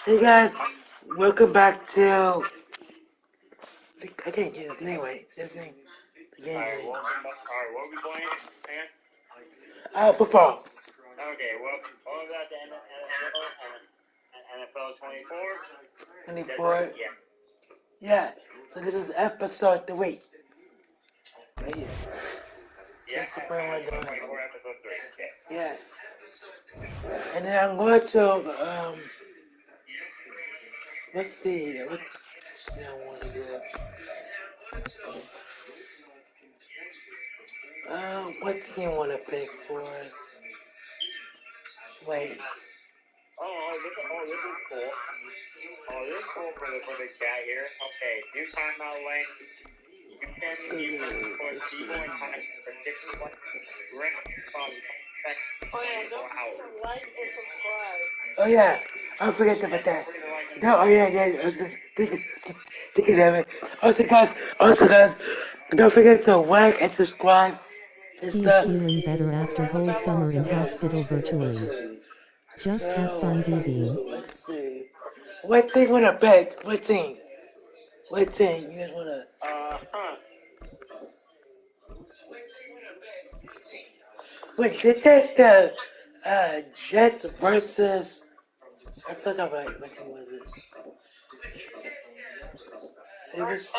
Hey guys, welcome back to. I can't get his name right. His name. The game name. Alright, what are we playing? Football. Okay, well, what about the NFL 24? 24. Yeah. So this is episode 3. Right here. Yeah, That's the first one doing. 24 episode 3. Okay. Yeah. And then I'm going to let's see. What do I want to do? What team want to pick for? Wait. This is cool. This is cool for the chat here. Okay, new timeout length. You can put people in time for 61 rank from don't forget to like and subscribe. Oh yeah, I forget about that. No, oh yeah. I was thinking of it. Also guys, don't forget to like and subscribe. He's feeling better after whole summer in hospital virtually. Just have fun DVing. Let's see. What team wanna pick? What team? You guys wanna? Wait, did that Jets versus? I forgot what team was it? It was.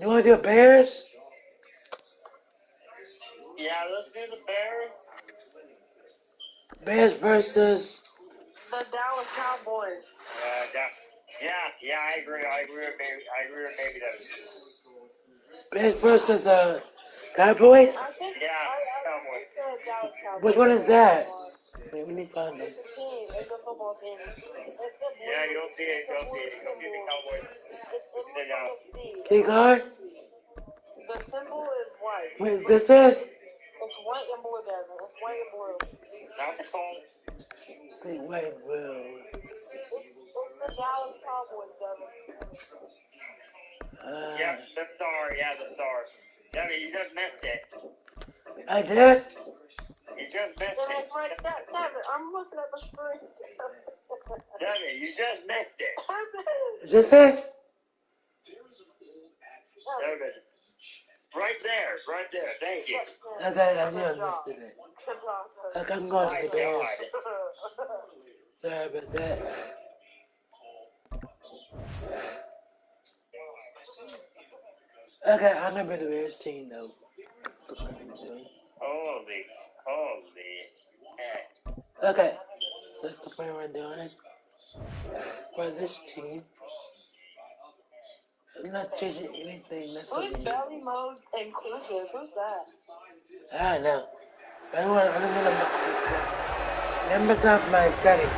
You wanna do Bears? Yeah, let's do the Bears. Bears versus the Dallas Cowboys. Yeah, I agree with maybe that. Bears versus Cowboys. Cowboys. Which one is that? Wait, we need to find them. It's a football team. Yeah, you'll see it. You'll see the Cowboys. Big guard? The symbol is white. Wait, is this it? It's white and blue, Devin. It's white and blue. Not the phone. Wait, white and blue. It's the Dallas Cowboys, Devin. Yeah, the star. Devin, you just missed it. I did? You just missed it. Devin, I'm looking at the screen. Devin, you just missed it. Is this it? Devin. Right there. Thank you. Okay, I knew I missed it. Okay, I'm going to the Bears. Sorry about that. Okay, I remember the Bears team though. Holy heck. Okay, so that's the plan we're doing. For this team, I'm not changing anything. That's Who's belly mode inclusive? Who's that? I don't know. I don't know the members of my study.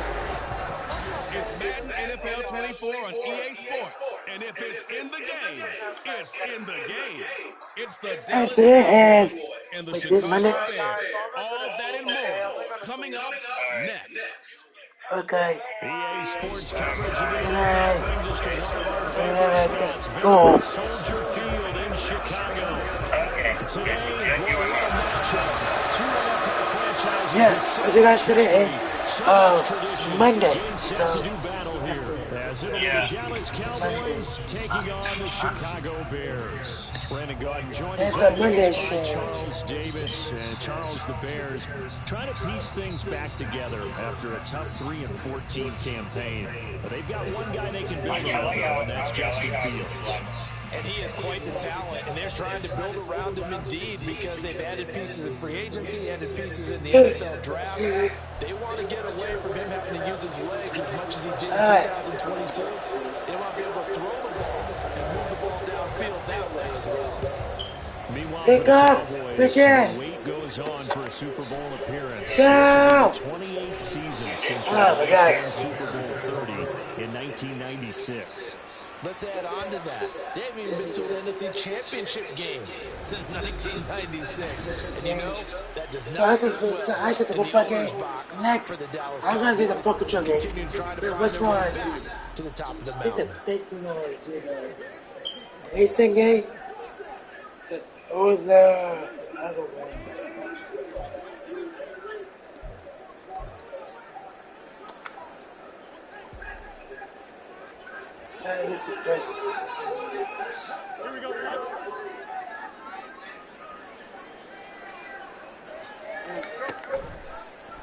It's Madden NFL 24 on EA Sports. And if it's in the game, it's in the game. It's the Dallas Cowboys and the Chicago Bears. All that and more coming up next. Okay. EA Sports coverage of the NFL brings us to one of our favorite spots, Veterans Soldier Field in Chicago. Today, we'll have a matchup. Two NFL franchises. Yeah, as you guys today is Monday. So, as it'll be the Dallas Cowboys taking on the Chicago Bears. Brandon Gaudin joins us it's a Monday by show. Charles Davis. Charles, the Bears trying to piece things back together after a tough 3-14 campaign. But they've got one guy they can build around, and that's Justin Fields. And he is quite the talent, and they're trying to build around him indeed because they've added pieces in free agency, added pieces in the NFL draft. They want to get away from him having to use his legs as much as he did in 2022. They want to be able to throw the ball and move the ball downfield that way as well. Meanwhile, Pick up! Begin! the wait goes on for a Super Bowl appearance. Go! This is the 28th season since Super Bowl 30 in 1996. Let's add on to that. They haven't even been to an NFC Championship game since 1996. And you know, that does not I get the football game next. I'm going to do the fucking game. Which one? To the top of the It's mountain. a taking over to the racing game or the other one. This is the first. Here we go, Deluxe.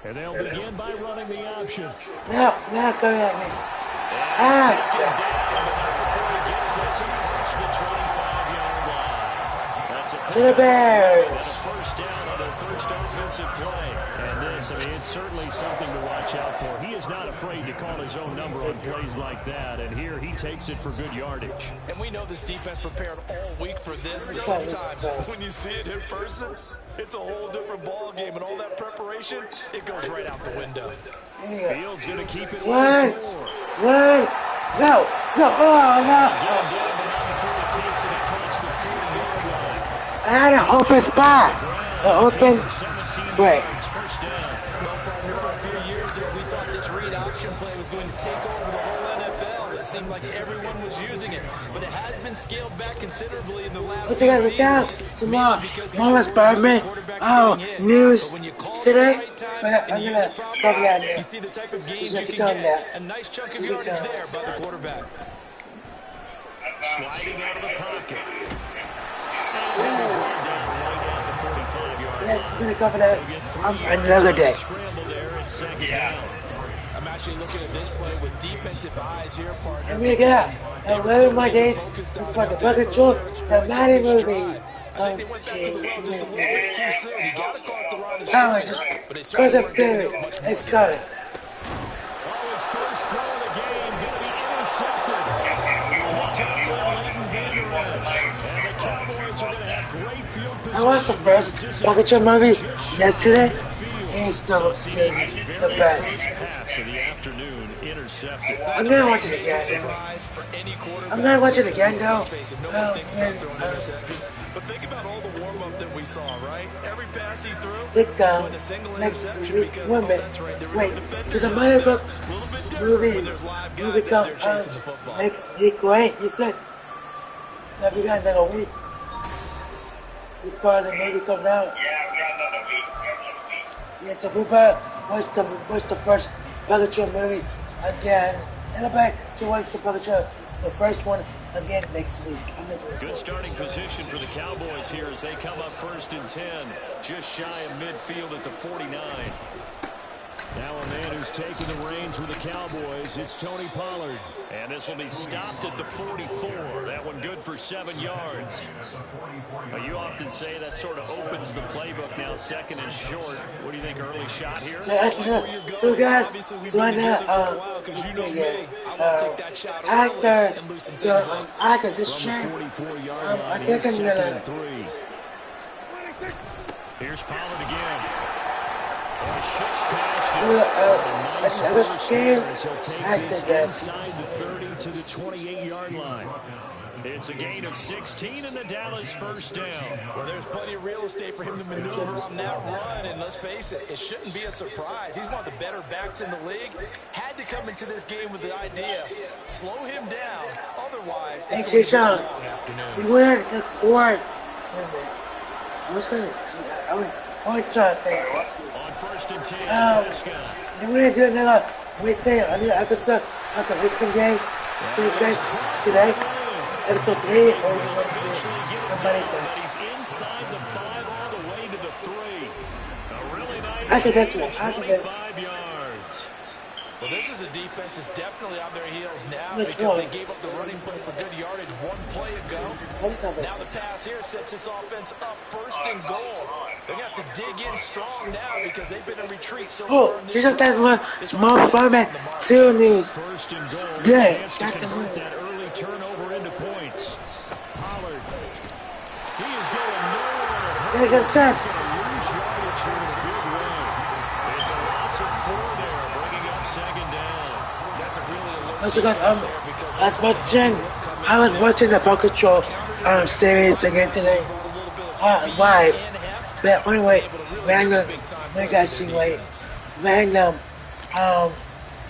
And they'll begin by running the option. No, come at me. And he's taken down, but not before he gets this across the 25-yard line. That's a To the Bears. and a first down on their first offensive play. And this, I mean, it's certainly something to watch out for. He is not afraid to call his own number on plays like that. And here he takes it for good yardage. And we know this defense prepared all week for this, but sometimes when you see it in person, it's a whole different ball game, and all that preparation, it goes right out the window. Fields going to keep it One. once more. One. No. Oh, no. Again, down, but not before he takes it across the 40-yard line. I had an open spot. Wait. First down. Well, partner, for a few years there, we thought this read option play was going to take over the whole NFL. It seemed like everyone was using it, but it has been scaled back considerably in the last What's few it gonna be down tomorrow? Tomorrow's Spider-Man. Oh, news today. But I'm gonna probably add you that. see the type of gains You you can can tell him get. that. A nice chunk of You can yardage tell him. there by the quarterback. Sliding out of the pocket. And they'll bring down right at the 45-yard line. Yeah, we're gonna cover that on another day. Scramble there at second down. I'm actually looking at this play with defensive eyes here, partner. And we got 11 more days before the Bucket Show, the Madden movie comes to cause of period. It's coming. Oh, his first throw of the game going to be intercepted. Picked up by Leighton Vander Esch. And the Cowboys are going to have great field position. I watched the first Bucket Show movie yesterday, and it's still the best. Pass of the afternoon intercepted. I'm gonna watch it again though. I'm gonna watch it again though. But think about all the warm-up that we saw, right? Every pass he threw. Click down next week. 1 minute. Wait, to the Money Books movie come next week, right? You said. So have you got another week before the movie comes out? Yeah, we got another week. Yeah, so we better watch the first Bucket Show movie again. And I'm back to watch the Bucket Show, the first one again next week. Good starting position for the Cowboys here as they come up first and 10. Just shy of midfield at the 49. Now a man who's taking the reins with the Cowboys, it's Tony Pollard. And this will be stopped at the 44. That one good for 7 yards. Now you often say that sort of opens the playbook now, second and short. What do you think, early shot here? So guys, right now, after this train, I think I'm gonna. Here's Pollard again. Another game after this. Inside the 30 to the 28-yard line. It's a gain of 16 and the Dallas first down. Well, there's plenty of real estate for him to maneuver on that run, and let's face it, it shouldn't be a surprise. He's one of the better backs in the league. Had to come into this game with the idea, slow him down, otherwise it's going to be a long afternoon. You went to score. I was going to do that. I was trying to think. On first and 10, you want to do another episode of the Wisdom game for you guys today? Episode 3, or you want to do the money he's inside the 5 all the way to the 3. A really nice after this one, after this. 5 yards. Well, this is a defense that's definitely on their heels now Which because one? they gave up the running play for good yardage one play ago. Now the pass here sets this offense up first and goal. They're going to have to dig in strong now because they've been in retreat so far. Oh, just that's one small format 2 news. First and goal. Good, Chance to that's the convert move. that early turnover into points. Pollard. He is going nowhere. There's a sense. Lose yardage here in a big way. It's a loss of 4 there, bringing up second down. That's a really alert Also, guys, I was watching the Bucket Show series again today. Live. But anyway, random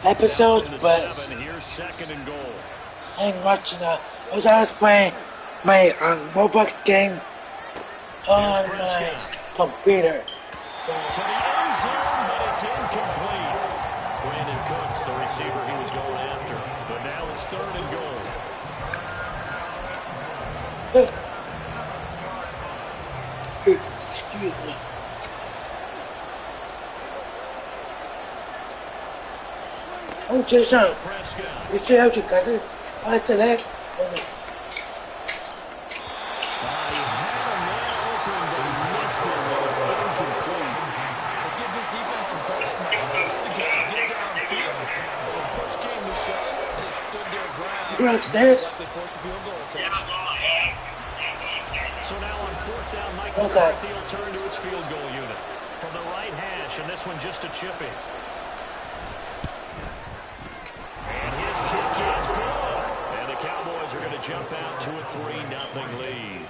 episodes, but Here's second and goal. I'm watching as I was playing my Roblox game on my computer. So To the end zone, but it's incomplete. Brandon Cooks, the receiver he was going after. But now it's 3rd and goal. Excuse me. I'm just trying to stay out your cousin. I to that. He had a man open, but he missed it, and it's incomplete. Let's give this defense some credit. The guys get downfield. But when push came to shove, they stood their ground. You're upstairs? They forced a field goal attempt. So now on 4th down, Mike McCarthy will turn to his field goal unit. From the right hash, and this one just a chippy. And his kick is good. And the Cowboys are going to jump out to a 3-0 lead.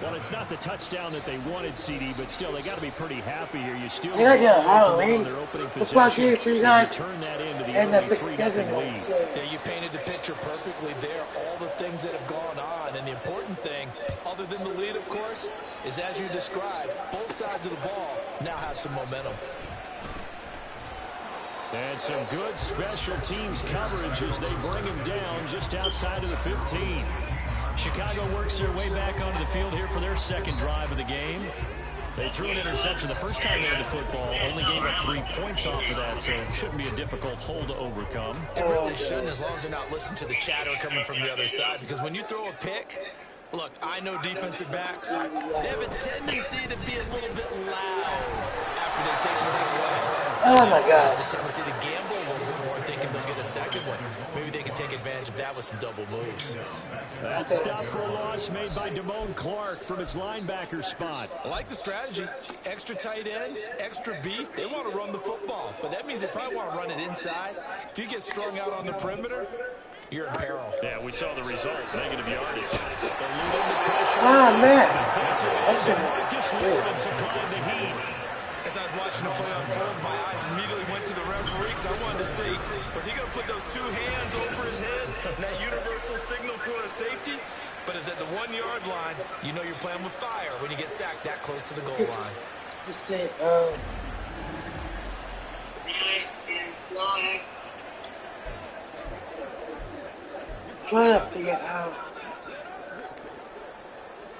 Well, it's not the touchdown that they wanted, CD, but still, they got to be pretty happy here. You still their opening football game for you guys. Turn that into the and the 3-0 lead. Yeah, you painted the picture perfectly there. All the things that have gone on, and the important thing, other than the lead, of course, is as you described, both sides of the ball now have some momentum. And some good special teams coverage as they bring him down just outside of the 15. Chicago works their way back onto the field here for their 2nd drive of the game. They threw an interception the first time they had the football, only gave up 3 points off of that, so it shouldn't be a difficult hole to overcome. It really shouldn't, as long as they're not listening to the chatter coming from the other side, because when you throw a pick, look, I know defensive backs, they have a tendency to be a little bit loud after they take one away. Oh my God. They have a tendency to gamble a little bit more, thinking they'll get a second one. Maybe they can take advantage of that with some double moves. That stop for a loss made by Damone Clark from his linebacker spot. I like the strategy. Extra tight ends, extra beef. They want to run the football, but that means they probably want to run it inside. If you get strung out on the perimeter, you're in peril. Yeah, we saw the result. Negative yardage. Eluding the pressure. Ah, man. Marcus Lawrence supplying the heat. As I was watching the play unfold, my eyes immediately went to the referee because I wanted to see, was he going to put those 2 hands over his head, that universal signal for a safety? But it's at the 1-yard line. You know you're playing with fire when you get sacked that close to the goal line. You say, trying to figure out.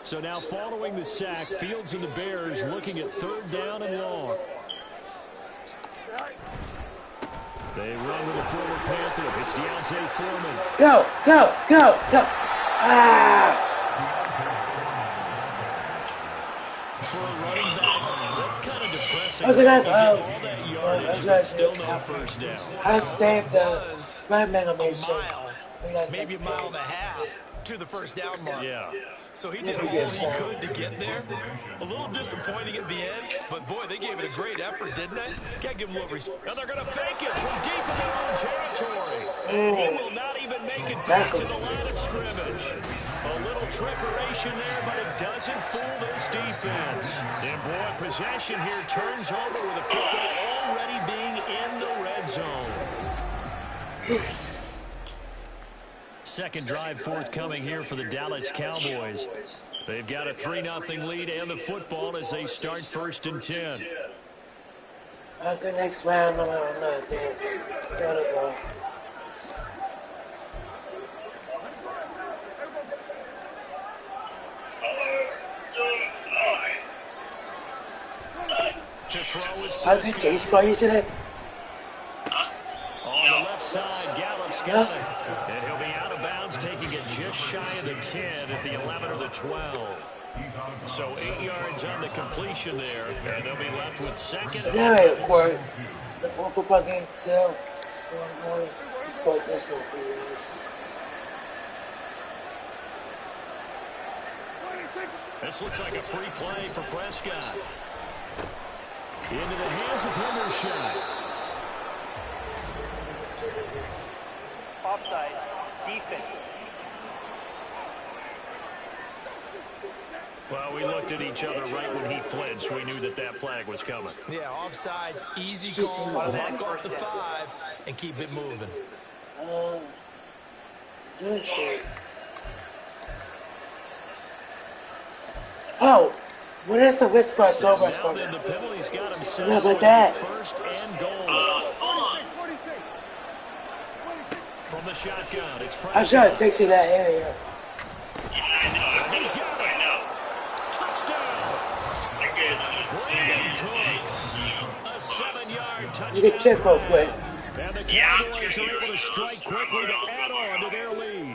So now following the sack, Fields and the Bears looking at 3rd down and long. They run with a former Panther. It's Deontay Foreman. Go, go, go, go. Ah! For a running back, that's kind of depressing. Oh, so guys, all that yardage, but still no first down. I saved the Spider-Man animation. Maybe a mile and a half to the first down mark. Yeah. So he did all he could to get there. A little disappointing at the end, but boy, they gave it a great effort, didn't they? Can't give them a little respect. And they're going to fake it from deep in their own territory. And he will not even make it back to the line of scrimmage. A little trickeration there, but it doesn't fool this defense. And boy, possession here turns over with the football already being in the red zone. Second drive forthcoming here for the Dallas Cowboys. They've got a 3-0 lead and the football as they start 1st and 10. The next round, I'm not there. Gotta go. To throw his How did Chase call you today? on the left side, Gallup's got it. And he'll be out of bounds, taking it just shy of the 10 at the 11 or the 12. So 8 yards on the completion there, and they'll be left with 2nd. Yeah, for the football game, so I'm going to quote this one for you guys. This looks like a free play for Prescott. Into the hands of Henderson. Offside. Defense. Well, we looked at each other right when he flinched. We knew that that flag was coming. Yeah, offsides, easy call, walk off the 5, and keep it moving. Let's see. Oh, what is the whisper October coming? The penalty's got him set Look at that. First and goal. From the shotgun, it's I'm trying to fix that area. He's got it. Touchdown. Brandon Cooks. A 7-yard touchdown. You can check real quick. And the Cowboys are able to strike quickly to add on to their lead.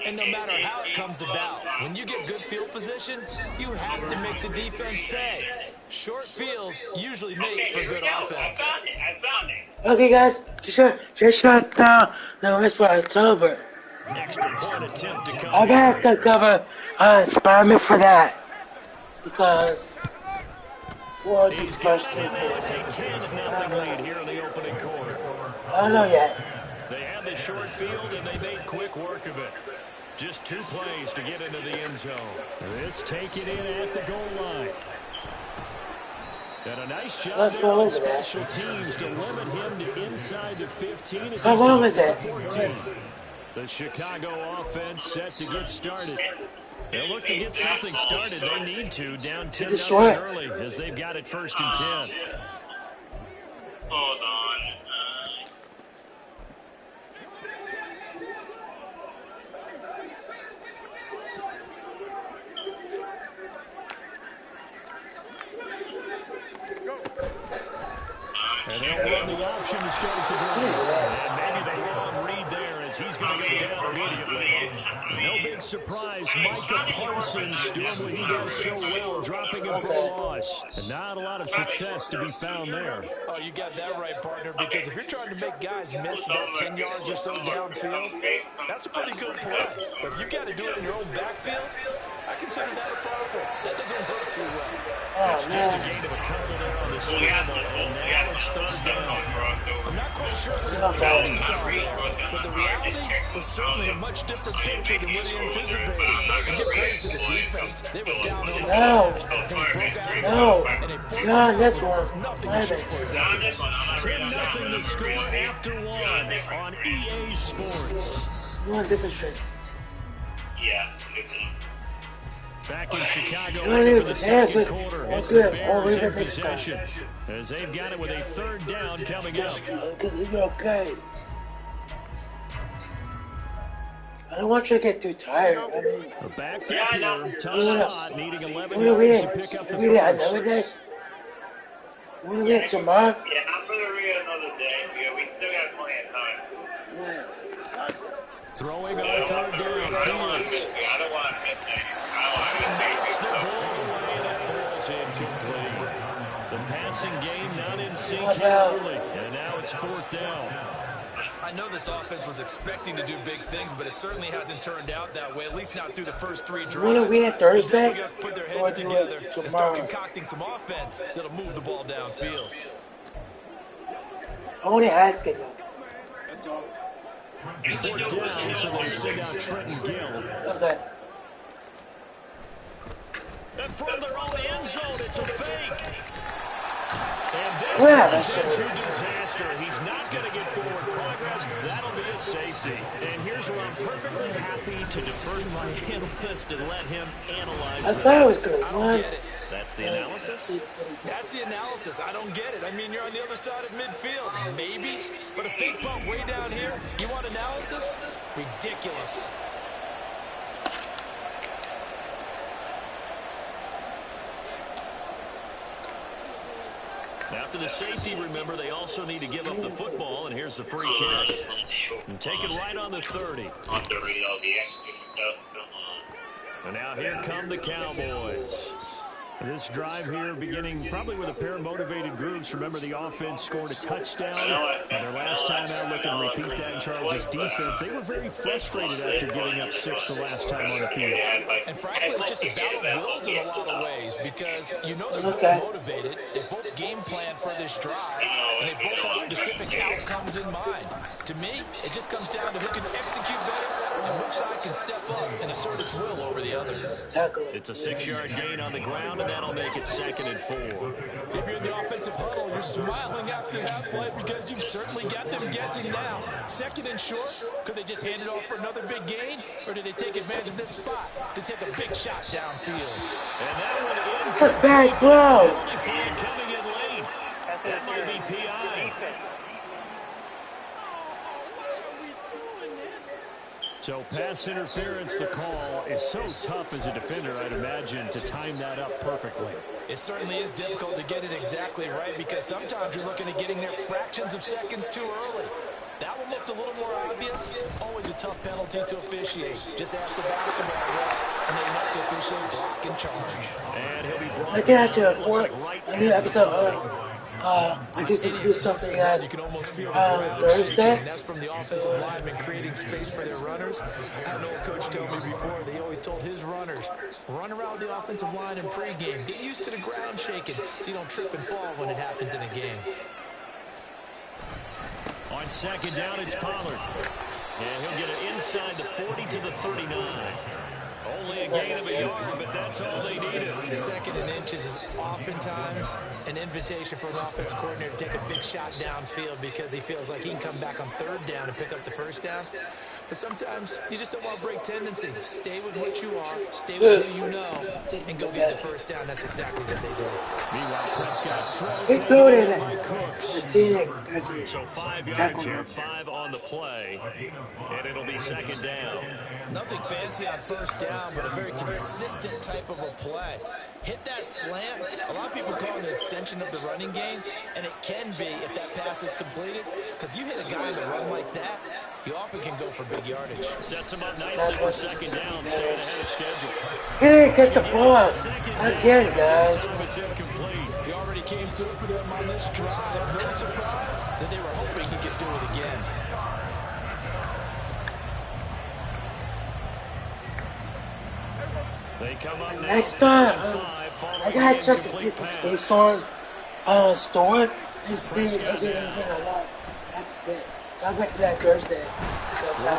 And no matter how it comes about, when you get good field position, you have to make the defense pay. Short fields usually make for good offense. I found it. Okay, guys, just shut down the rest for October. Extra point attempt to come. I'm gonna have to cover Spider-Man for that because well, He's the got first it in there. people. It's a 10-0 lead here in the opening quarter. I don't know yet. They had the short field, and they made quick work of it. Just 2 plays to get into the end zone. This taken in at the goal line. And a nice job there on special teams to limit him to inside the 15. How long is that? 14. The Chicago offense set to get started. They'll look to get something started. They need to. Down 10-0 early as they've got it 1st and 10. Hold on. And they'll run the option to start the drive. And maybe the wrong read there as he's going to go down immediately. No big surprise. Micah Parsons doing what he does so well, dropping him for a loss. And not a lot of success to be found there. Oh, you got that right, partner, because if you're trying to make guys miss about 10 yards or so downfield, that's a pretty good play. But if you got to do it in your own backfield, I consider that a problem. That doesn't work too well. It's just a gain of a couple there on the scramble, and now it's 3rd down. I'm not quite sure what the reality saw there, but the reality was certainly a much different picture than what he anticipated. And give credit to the defense. They were down on the No, this one. 10-0 to score after 1 on EA Sports. You want different shit. Yeah. Back in Chicago No, it's for the second quarter. It's the good. Bears Leave in it next time. possession as they've got it with a 3rd down coming up. Because you're okay. I don't want you to get too tired. I mean, Backed up here, tough spot, needing 11 you want to yards read to pick up the it first. another day? You want to read it tomorrow? Yeah, I'm going to read it another day. Yeah, we still got plenty of time. Yeah. Throwing on 3rd down, I don't want to miss anything. I don't want to miss anything. Knocks the ball away and it falls incomplete. The passing game not in sync here early, and now it's 4th down. I know this offense was expecting to do big things, but it certainly hasn't turned out that way, at least not through the first 3 drives. You want to read it Thursday? They're going to put their Or heads do together it and start tomorrow? concocting some offense that'll move the ball downfield. I want to ask it though. That's all. 4th down, so they send out Trenton Gill. Okay. And from their own end zone, it's a fake. And this Yeah, turns into disaster. He's not going to get forward progress. That'll be a safety. And here's where I'm perfectly happy to defer to my analyst and let him analyze I this. thought it was good. I don't get it. That's the analysis? That's the analysis. I don't get it. I mean, you're on the other side of midfield. Maybe. But a fake punt way down here, you want analysis? Ridiculous. After the safety, remember, they also need to give up the football, and here's the free kick. And take it right on the 30. On to read all the extra stuff. And now here come the Cowboys. This drive here beginning probably with a pair of motivated groups. Remember, the offense scored a touchdown. And their last time out, looking to repeat that in Charles' defense. They were very frustrated after giving up 6 the last time on the field. And frankly, it's just a battle of wills in a lot of ways because you know they're both motivated. They both game plan for this drive, and they both have specific outcomes in mind. To me, it just comes down to who can execute better and which side can step up and assert its will over the other. It's a 6-yard gain on the ground, and that'll make it 2nd and 4. If you're in the offensive huddle, you're smiling after that play because you've certainly got them guessing now. 2nd and short, could they just hand it off for another big gain, or did they take advantage of this spot to take a big shot downfield? And that one in. It's a bad throw. Penalty flag coming in late. That might be PI. So pass interference, the call is so tough as a defender, I'd imagine, to time that up perfectly. It certainly is difficult to get it exactly right because sometimes you're looking at getting there fractions of seconds too early. That one looked a little more obvious. Always a tough penalty to officiate. Just ask the basketball refs, and they have to officiate block and charge. And he'll be brought Looking at you for a new episode of I guess this will be something as Thursday. And that's from the offensive linemen creating space for their runners. I had an old coach tell me before, they always told his runners, run around the offensive line in pregame. Get used to the ground shaking so you don't trip and fall when it happens in a game. On second down, it's Pollard. And he'll get it inside the 40 to the 39. Only a gain of a yard, but that's all they needed. Second and inches is oftentimes an invitation for an offensive coordinator to take a big shot downfield because he feels like he can come back on third down and pick up the first down. But sometimes you just don't want to break tendency. Stay with what you are, stay with who you know, and go get the first down. That's exactly what they did. Meanwhile, Prescott's He threw it in by Cooks. it. So 5 yards here, 5 on the play, and it'll be second down. Nothing fancy on first down, but a very consistent type of a play. Hit that slant. A lot of people call it an extension of the running game, and it can be if that pass is completed, because you hit a guy on the run like that, you often can go for big yardage. Sets him up nicely for second down, staying ahead of schedule. He didn't get the ball again, guys. It's incomplete. He already came through for them on this drive. No surprise that they were hoping he could do it again. They come up Next time, I gotta check the distance based on Storm and see if they can get a lot after that. So I went to that Thursday. So I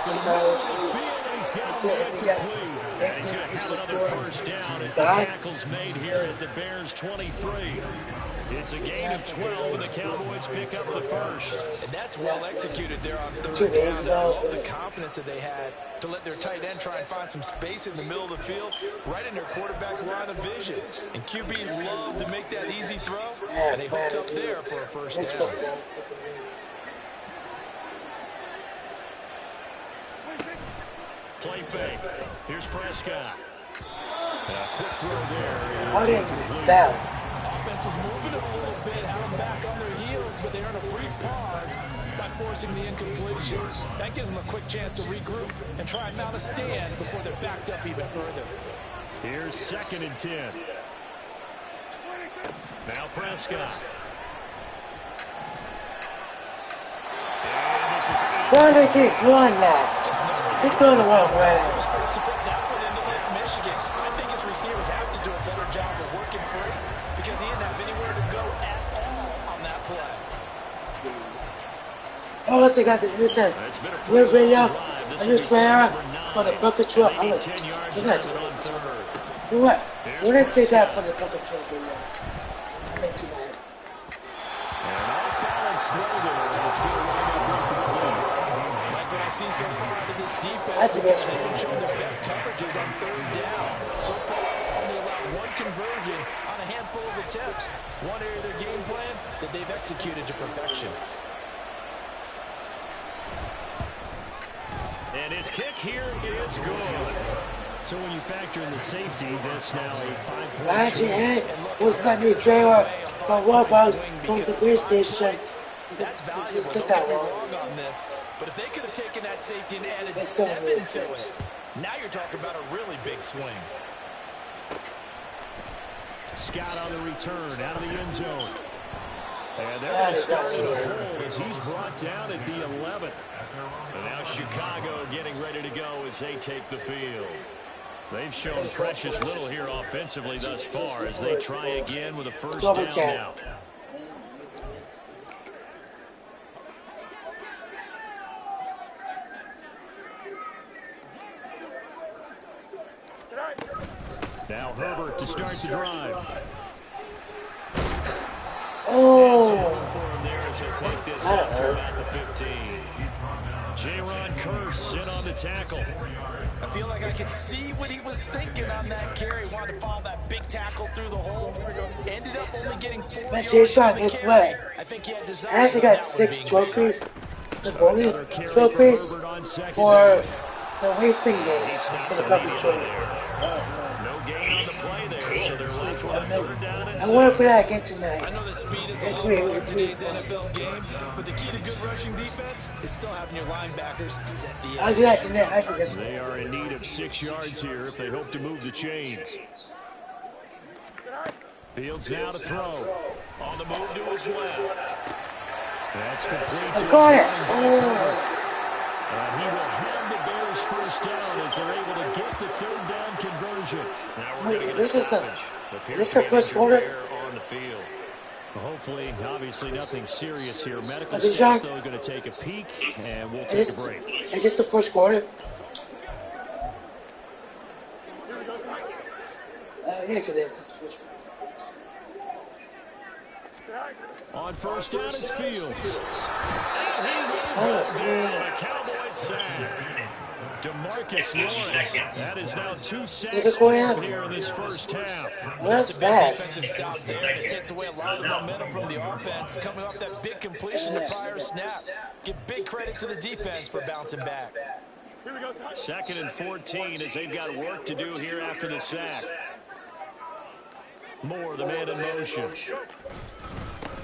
thought if they got 18 inches first down as the tackle's made here at the Bears 23. It's a gain of 12, and the Cowboys pick up the first. And that's well executed there on third 2 days down. ago. All the confidence that they had to let their tight end try and find some space in the middle of the field, right in their quarterback's line of vision. And QBs love to make that easy throw, and they hooked up there for a first down. Play fake. Here's Prescott. And a quick throw there. What is that? Offense was moving it a little bit, had them back on their heels, but they earned a brief pause by forcing the incompletion. That gives them a quick chance to regroup and try and mount a stand before they're backed up even further. Here's second and 10. Now Prescott. And this is Why do they keep doing that? They're going the wrong way. That one into late Michigan. I think his receivers have to do a better job of working free because he didn't have anywhere to go at all on that play. Oh, they got the intercept. We're video. I just ran for the bucket truck. I'm like, you're not doing this. You know what? When I say that for the bucket truck video, I make too mad. an off-balance throw there. It's going to wind up incomplete. Like what I see so far out of this defense, That's the best they've one. been showing their best coverages on third down. So far, only allowed one conversion on a handful of attempts. One area of their game plan that they've executed to perfection. And his kick here is good. So when you factor in the safety, this now a 5-point Imagine it was that new trailer from Walmart from the police station. Because it took that long. On this, but if they could have taken that safety and added It's gonna 7 be to it, now you're talking about a really big swing. Scott on the return, out of the end zone. And they're going to start in a hold as he's brought down at the 11th. And now Chicago getting ready to go as they take the field. They've shown precious little here offensively thus far as they try again with a first down now. Now Herbert to start the drive. Oh, For him there as he'll take this up to about the 15. J-Ron Kearse in on the tackle. I feel like I could see what he was thinking on that carry. Wanted to follow that big tackle through the hole. Ended up only getting 4 but yards J-Shot on the this carry. way. I think he had I desires actually on got that 6 one, BJ. trophies. The money trophies for the wasting game for the public show. No gain on the play there, so they're left with a third down and I want to 7. play that again tonight. I know the speed is a It's little weird. more in It's today's weird. NFL game, but the key to good rushing defense is still having your linebackers set the I'll edge. do that tonight. I think that's They are in need of 6 yards here if they hope to move the chains. Fields now to throw. On the move to his left. That's complete to I got it. He will have the Bears first down as they're able to get the third down conversion. Now we're going to get a stoppage. This is the first quarter? On the field. Hopefully, obviously nothing serious here. Medical Okay, staff, John. though, going to take a peek, and we'll take a break. Is this the first quarter? Yes, it is. It's the first quarter. On first down, it's Fields. Oh, The Cowboys sack. DeMarcus Lawrence. That is now 2 sacks for him here in this first half. Well, that's fast. Defensive stop there, and it takes away a lot of the momentum from the offense coming off that big completion the prior snap. Give big credit to the defense for bouncing back. 2nd and 14 as they've got work to do here after the sack. Moore, the man in motion.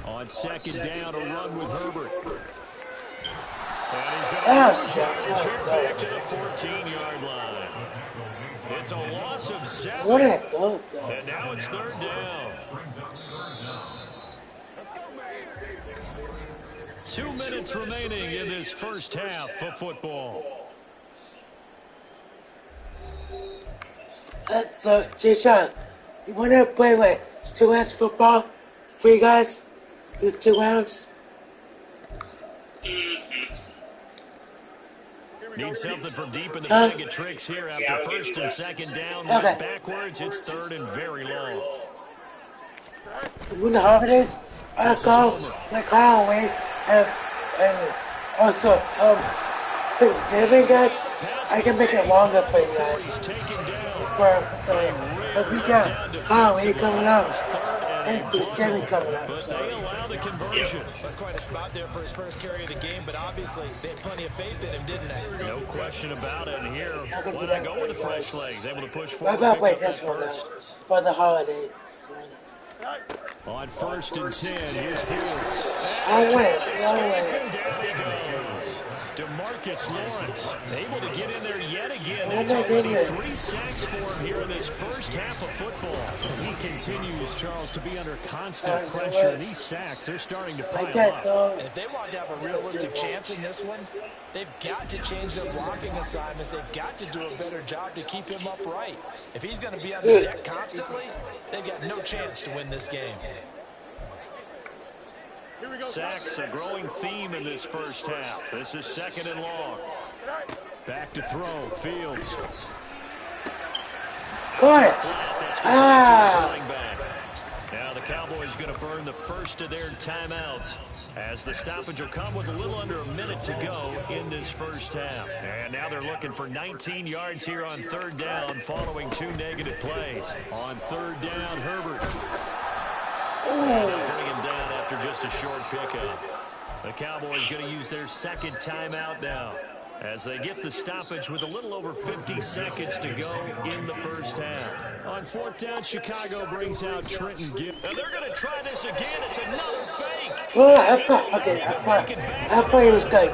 On 2nd down, a run with Herbert. And he's going to back to the 14-yard line. It's a loss of 7. What a thought, though. And now it's 3rd down. 2 minutes remaining in this first half of football. So, Jason, you want to play like 2 rounds of football for you guys? Do 2 rounds? Need something from deep in the bag of tricks here after 1st and 2nd down. Went backwards, it's 3rd and very long. When the holidays, I'll go like Halloween and also Thanksgiving, guys. I can make it longer for you guys. For the weekend, Halloween coming up and Thanksgiving coming up. But they allow the conversion. That's quite a spot there for his first carry of the game, but obviously they had plenty of faith in him, didn't they? No question about it. And here, why not go with the fresh legs? Able to push What forward. about wait this one now for the holiday? On 1st and 10, here's Fields. I win it. And down he goes. DeMarcus Lawrence able to get in there yet again. It's already 3 sacks for him here in this first half of football. He continues, Charles, to be under constant pressure. And these sacks, they're starting to pile up. And if they want to have a realistic chance in this one, they've got to change their blocking assignments. They've got to do a better job to keep him upright. If he's going to be on the deck constantly, they've got no chance to win this game. Sacks, a growing theme in this first half. This is 2nd and long. Back to throw, Fields. Got it. Now the Cowboys going to burn the first of their timeouts as the stoppage will come with a little under a minute to go in this first half. And now they're looking for 19 yards here on 3rd down following 2 negative plays. On 3rd down, Herbert. And they'll bring him down after just a short pickup. The Cowboys going to use their 2nd timeout now as they get the stoppage with a little over 50 seconds to go in the first half. On 4th down, Chicago brings out Trenton Gibb. And they're going to try this again. It's another fake. Well, I thought it was good.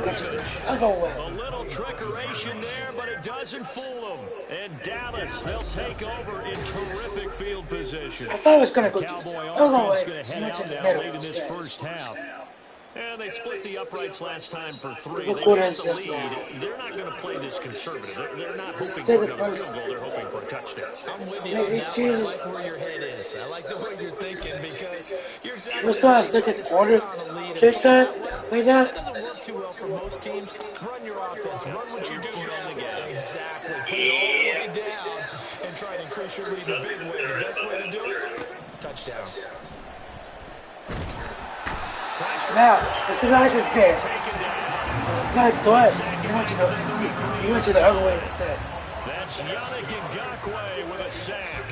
I'll go away. A little trickeration there, but it doesn't fool them. And Dallas, they'll take over in terrific field position. I thought it was going to go. Cowboy I'll go offense away. going to head out now late in this first half. And they split the uprights last time for 3. They got the lead. They're not going to play this conservative. They're not hoping for another field goal. They're hoping for a touchdown. I'm with you on that one. I like where your head is. I like the way you're thinking because you're exactly What's that? Second quarter? Just right now? That doesn't work too well for most teams. Run your offense. Run what you do best. Exactly. Put it all the way down and try and increase your lead in a big way. The best way to do it, touchdowns. Now, it's the guy just did. God thought he went to the other way instead. That's Yannick Ngakoue with a sack.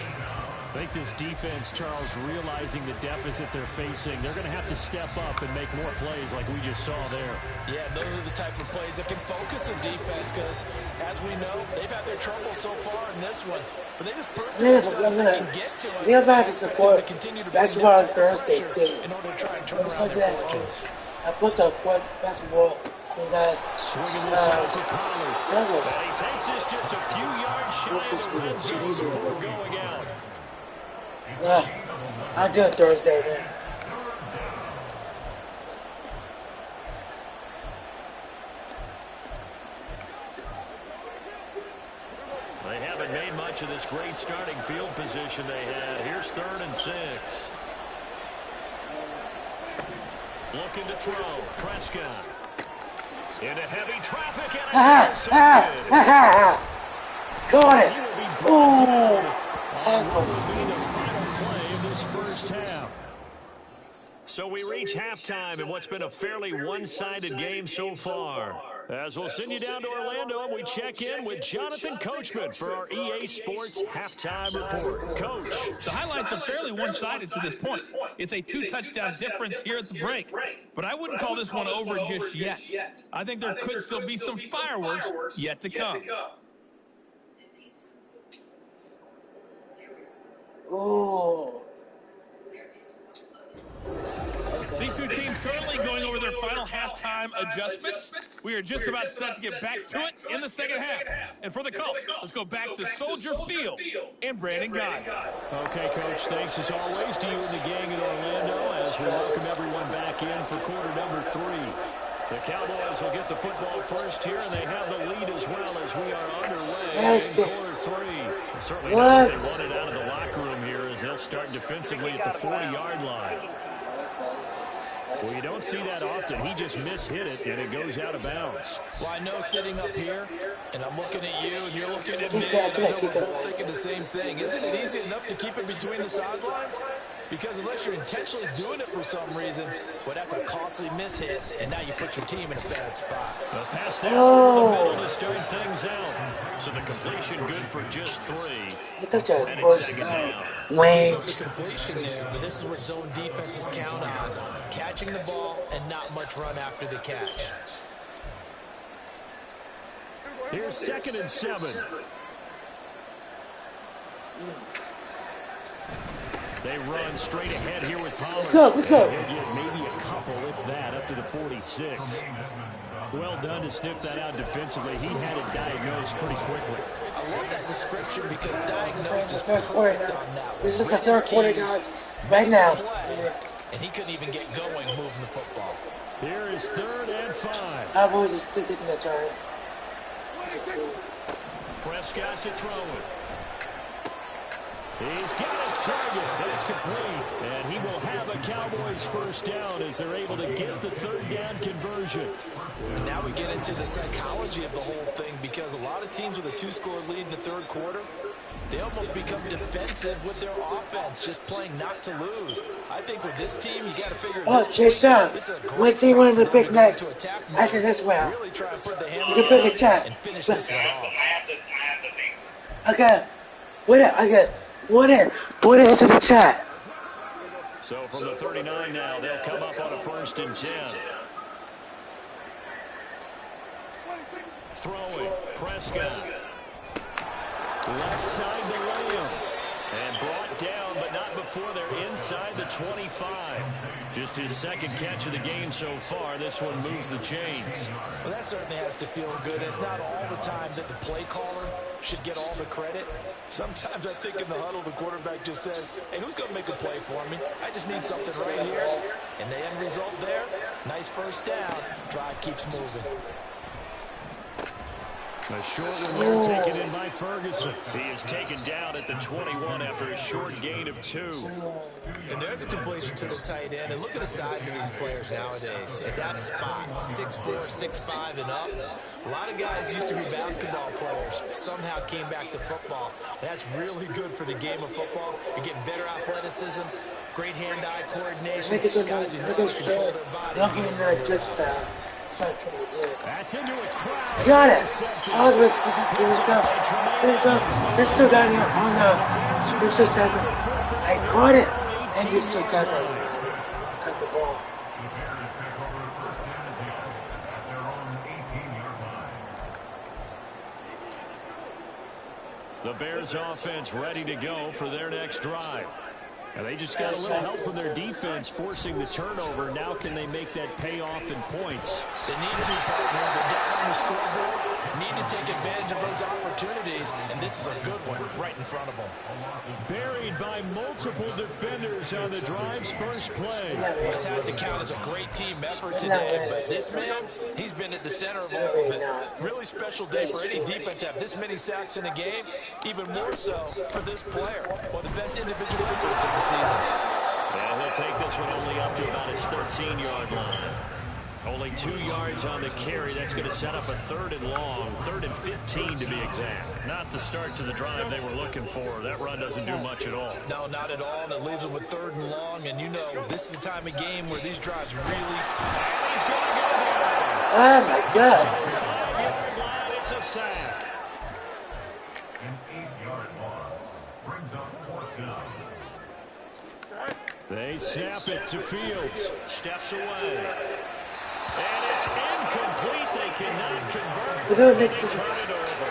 I think this defense, Charles, realizing the deficit they're facing, they're going to have to step up and make more plays like we just saw there. Yeah, those are the type of plays that can focus a defense because, as we know, they've had their trouble so far in this one. But they just proved they can get to it. They're about to support basketball on Thursday, too. In order to try and turn around their fortunes. I put support basketball because swinging this out for Pollard. That was... And he takes this just a few yards shy of the red zone before going out. I'll do it Thursday then. They haven't made much of this great starting field position they had. Here's 3rd and 6. Looking to throw. Prescott. Into heavy traffic and it's intercepted. Got it. Ooh. Tackle. First half. So we reach halftime in what's been a fairly one-sided game so far. As we'll send you down to Orlando and we check in with Jonathan Coachman for our EA Sports Halftime Report. Coach. The highlights are fairly one-sided to this point. It's a 2-touchdown difference here at the break. But I wouldn't call this one over just yet. I think there could still be some fireworks yet to come. Ooh. These two teams currently going over their final halftime adjustments. We are just about set to get back to it in the second half. And for the call, let's go back to Soldier Field and Brandon Guy. Okay, Coach, thanks as always to you and the gang in Orlando as we welcome everyone back in for quarter number 3. The Cowboys will get the football first here, and they have the lead as well as we are underway in quarter 3. Certainly not what they wanted out of the locker room here as they'll start defensively at the 40-yard line. Well, you don't see that often. He just mishit it, and it goes out of bounds. Well, I know sitting up here, and I'm looking at you, and you're looking at me, and I know we're both thinking the same thing. Isn't it easy enough to keep it between the sidelines? Because unless you're intentionally doing it for some reason, well, that's a costly mishit, and now you put your team in a bad spot. The pass there over the middle to start things out. So the completion good for just 3. It's such a and push. Wayne. The completion there, but this is what zone defenses count on. Catching the ball and not much run after the catch. Here's 2nd and 7. They run straight ahead here with Pollard. Let's go, let's go. He'll get maybe a couple, if that, up to the 46. Well done to sniff that out defensively. He had it diagnosed pretty quickly. I love that description because diagnosed is third quarter now. This is the third quarter, guys. Right now. And he couldn't even get going moving the football. Here is 3rd and 5. I was just taking that turn. Prescott to throw it. He's got his target. That's complete. And he will have a Cowboys first down as they're able to get the 3rd down conversion. And now we get into the psychology of the whole thing because a lot of teams with a 2-score lead in the 3rd quarter, they almost become defensive with their offense, just playing not to lose. I think with this team, you got to figure it out. Oh, Jason, what team won the pick next? After this round. Really try and put the hand you can pick a chat. and finish this one off. Okay. What into the chat. So from the 39 now, they'll come up on a 1st and 10. Throwing, Prescott. Left side to William. And brought down, but not before they're inside the 25. Just his 2nd catch of the game so far. This one moves the chains. Well, that certainly has to feel good. It's not all the time that the play caller should get all the credit. Sometimes I think in the huddle, the quarterback just says, hey, who's going to make a play for me? I just need something right here. And the end result there, nice first down. Drive keeps moving. A short one there taken in by Ferguson. He is taken down at the 21 after a short gain of 2. And there's a completion to the tight end. And look at the size of these players nowadays. At that spot, 6'4", 6'5", and up. A lot of guys used to be basketball players. Somehow came back to football. And that's really good for the game of football. You're getting better athleticism, great hand-eye coordination. Guys who know how to control their body. That's into a crowd. Got it. I was with let's go. Let's go down here on the He's still tackling. I caught it, and he's still tackling. Cut the ball. The Bears offense ready to go for their next drive. And they just got a little help from their defense forcing the turnover. Now can they make that pay off in points? They need to, partner. They're down on the scoreboard. Need to take advantage of those opportunities, and this is a good one right in front of them. Buried by multiple defenders on the drive's first play. This has to count as a great team effort today, but this man, he's been at the center of all of it. Really special day for any defense to have this many sacks in a game, even more so for this player. One of the best individual efforts of the season. And he'll take this one only up to about his 13-yard line. Only 2 yards on the carry. That's going to set up a 3rd and long, 3rd and 15 to be exact. Not the start to the drive they were looking for. That run doesn't do much at all. No, not at all. And it leaves them with 3rd and long. And you know, this is the time of game where these drives really... And he's going to go down. Oh my God. It's a sack. An 8-yard loss brings up 4th down. They snap it to Fields. Steps away. And it's incomplete. They cannot convert. We're going next to Turn it over.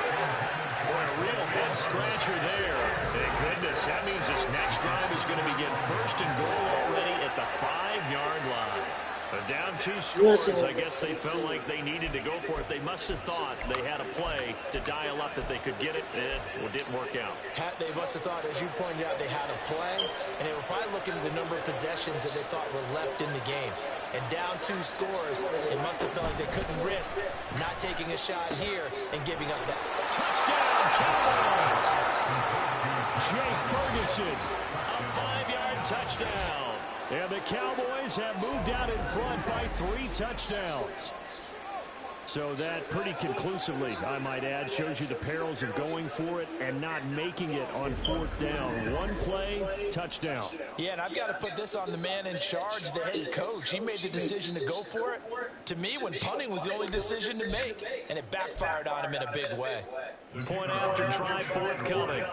Boy, a real head scratcher there. Thank goodness. That means this next drive is going to begin 1st and goal already at the 5-yard line. But down 2 scores, I guess they felt like they needed to go for it. They must have thought they had a play to dial up that they could get it. It didn't work out. They must have thought, as you pointed out, they had a play, and they were probably looking at the number of possessions that they thought were left in the game. And down 2 scores, they must have felt like they couldn't risk not taking a shot here and giving up that. Touchdown, Cowboys! Jay Ferguson, a 5-yard touchdown. And the Cowboys have moved out in front by 3 touchdowns. So that pretty conclusively, I might add, shows you the perils of going for it and not making it on 4th down. 1 play, touchdown. Yeah, and I've got to put this on the man in charge, the head coach. He made the decision to go for it. To me, when punting was the only decision to make, and it backfired on him in a big way. Point after try forthcoming.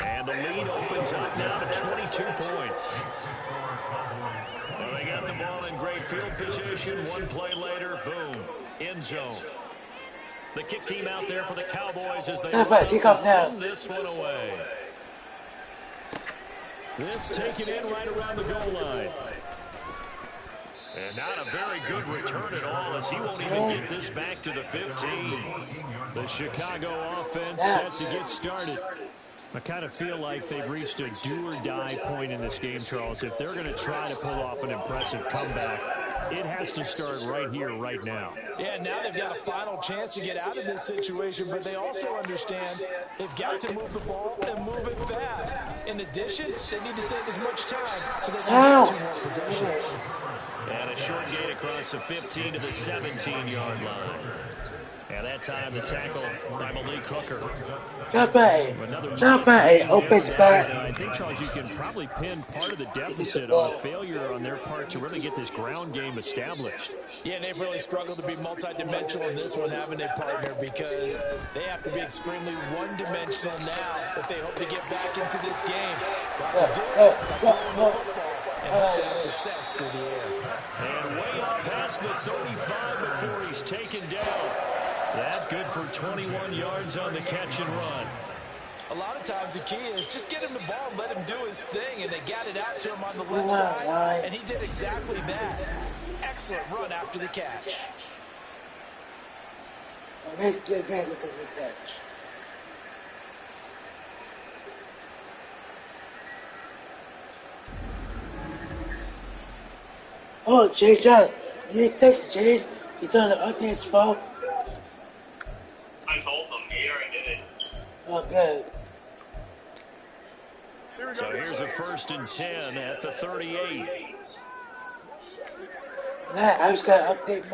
And the lead opens up now to 22 points. Well, they got the ball in great field position. 1 play later, boom, end zone. The kick team out there for the Cowboys as they send this one away. This taken in right around the goal line. And not a very good return at all, as he won't even get this back to the 15. The Chicago offense set to get started. I kind of feel like they've reached a do-or-die point in this game, Charles. If they're going to try to pull off an impressive comeback, it has to start right here, right now. Yeah, now they've got a final chance to get out of this situation, but they also understand they've got to move the ball and move it fast. In addition, they need to save as much time so they can get 2 more possessions. And a short gain across the 15 to the 17-yard line. And that time the tackle by Malik Hooker. Jump open spot. I think, Charles, you can probably pin part of the deficit on a failure on their part to really get this ground game established. Yeah, and they've really struggled to be multidimensional in this one, haven't they, partner? Because they have to be extremely one-dimensional now if they hope to get back into this game. Got to do it by throwing the football and have success through the air. And way up past the 35 before he's taken down. That good for 21 yards on the catch and run. A lot of times the key is just get him the ball and let him do his thing, and they got it out to him on the left side, and he did exactly that. Excellent run after the catch. Let's get that with the catch. Oh, Jay John, you text Jay? He's on the update's phone. I told them. He already did it. Oh, good. So here's a 1st and 10 at the 38. I just got to update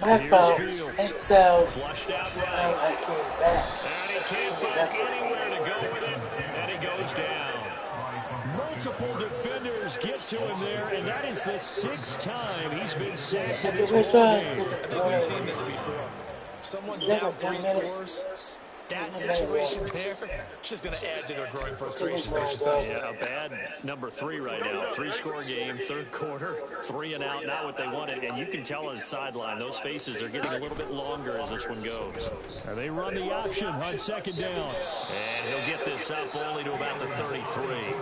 my phone. Excel. Flushed out right. I came back. And he can't find anywhere to go with it. And he goes down. Multiple defenders get to him there, and that is the 6th time he's been sacked in this ball game. I think we've seen this before. someone's down 3 scores, that situation there, it's just going to add to their growing frustration. Yeah, a bad number 3 right now. 3-score game, third quarter, 3 and out, not what they wanted. And you can tell on the sideline, those faces are getting a little bit longer as this one goes. And they run the option on second down. And he'll get this up only to about the 33.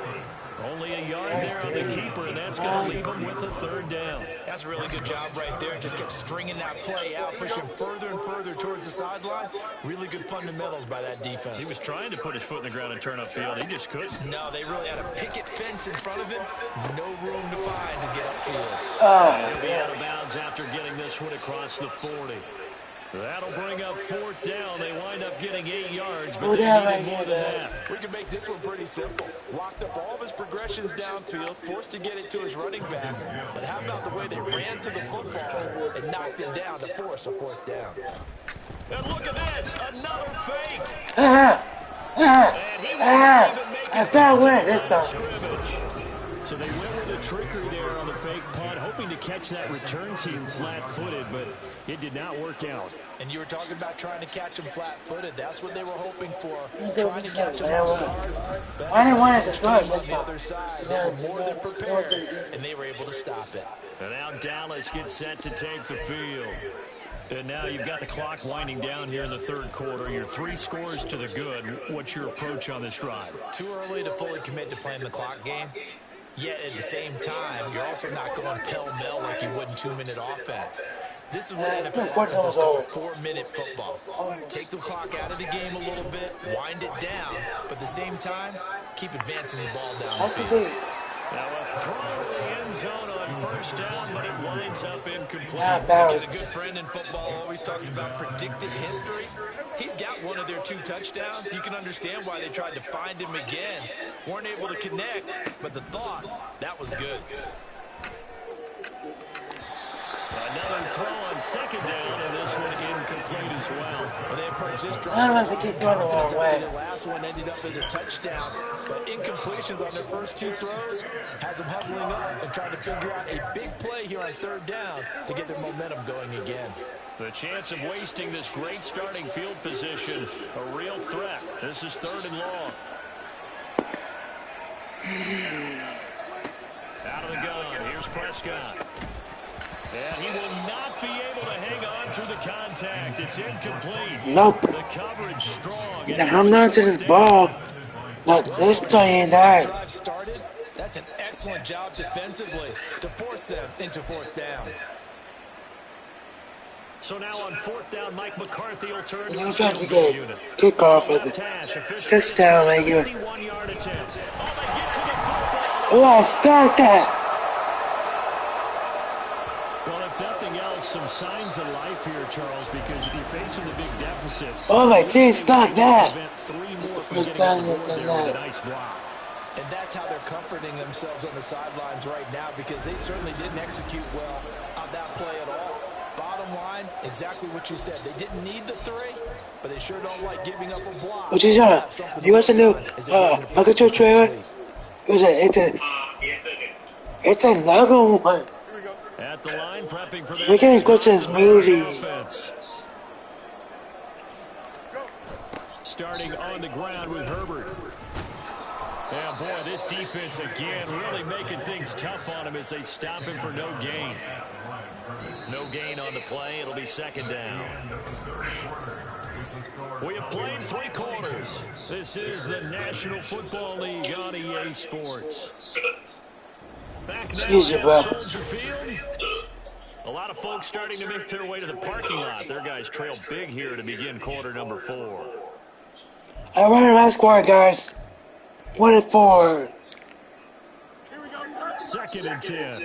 Only a yard there on the keeper, and that's going to leave him with a third down. That's a really good job right there. Just kept stringing that play out, pushing further and further towards the sideline. Really good fundamentals by that defense. He was trying to put his foot in the ground and turn upfield. He just couldn't. No, they really had a picket fence in front of him. No room to find to get upfield. He'll be out of bounds after getting this one across the 40. That'll bring up fourth down. They wind up getting 8 yards, but they needed more than that. We can make this one pretty simple. Locked up all of his progressions downfield, forced to get it to his running back. But how about the way they ran to the football and knocked it down to force a fourth down? And look at this, another fake. I found one this time. So they went with a trickery there on the fake punt, hoping to catch that return team flat-footed, but it did not work out. And you were talking about trying to catch them flat-footed. That's what they were hoping for. Trying to catch them off guard. I didn't want it to throw it this the time. other side. They were more than prepared, and they were able to stop it. And now Dallas gets set to take the field. And now you've got the clock winding down here in the third quarter. You're 3 scores to the good. What's your approach on this drive? Too early to fully commit to playing the clock game. Yet at the same time, you're also not going pell-mell like you would in 2-minute offense. This is what NFL offenses call 4-minute football. Take the clock out of the game a little bit, wind it down, but at the same time, keep advancing the ball down the field. Now a throw to the end zone on first down, but it winds up incomplete. A good friend in football always talks about predictive history. He's got one of their 2 touchdowns. You can understand why they tried to find him again. Weren't able to connect, but the thought, that was good. Another throw on second down, and this one incomplete as well. When they approach this drive, I don't know if they keep going the wrong way. The last one ended up as a touchdown, but incompletions on their first 2 throws has them huddling up and trying to figure out a big play here on third down to get their momentum going again. The chance of wasting this great starting field position, a real threat. This is 3rd and long. Out of the gun, here's Prescott. And he will not be able to hang on through the contact. It's incomplete. Nope. The coverage strong. I'm not to this ball. Not this time, Drive started. That's an excellent job defensively to force them into fourth down. So now on fourth down, Mike McCarthy will turn to the field unit. Kickoff at the touchdown, right here. 51-yard attempt. Oh, I stopped that. Well, if nothing else, some signs of life here, Charles, because you're facing the big deficit. Oh, my team stopped that. It's the first time they've done that. Nice block. And that's how they're comforting themselves on the sidelines right now, because they certainly didn't execute well on that play at all. Bottom line, exactly what you said. They didn't need the 3, but they sure don't like giving up a block. What you doing? You watch the new Uncle Joe trailer? It's another one. At the line, prepping for we can't go to this movie. Offense. Starting on the ground with Herbert. Yeah, boy, this defense again really making things tough on him as they stop him for no gain. No gain on the play. It'll be second down. We have played 3 quarters. This is the National Football League on EA Sports. Back now at Soldier Field. A lot of folks starting to make their way to the parking lot. Their guys trail big here to begin quarter number 4. I run a last quarter, guys. 1-4. 2nd and 10.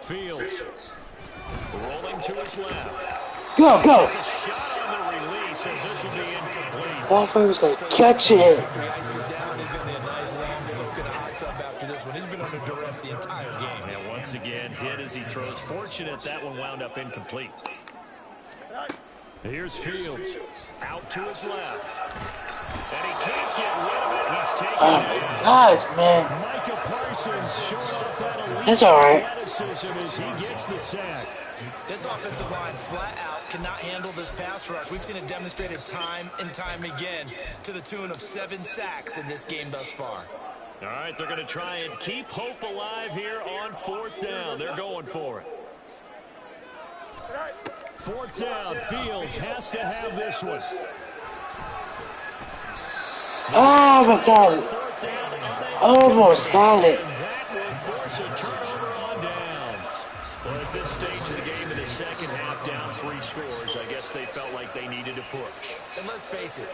Fields rolling to his left. Go, go. It's a shot on the release as this will be incomplete. Walford was going to catch it. After he ices down, he's going to be a nice long soak in a hot tub after this one. He's been under duress the entire game. And once again, hit as he throws. Fortunate that one wound up incomplete. Here's Fields out to his left. And he can't get rid of it. He's taking oh, my gosh, man. Micah Parsons showing off that elite That's all right. athleticism as he gets the sack. This offensive line flat out cannot handle this pass rush. We've seen it demonstrated time and time again to the tune of 7 sacks in this game thus far. All right, they're going to try and keep hope alive here on 4th down. They're going for it. 4th down, Fields has to have this one. Almost got it. Almost got it. That will force a turnover on downs. Well, at this stage of the game in the second half, down 3 scores, I guess they felt like they needed to push. And let's face it,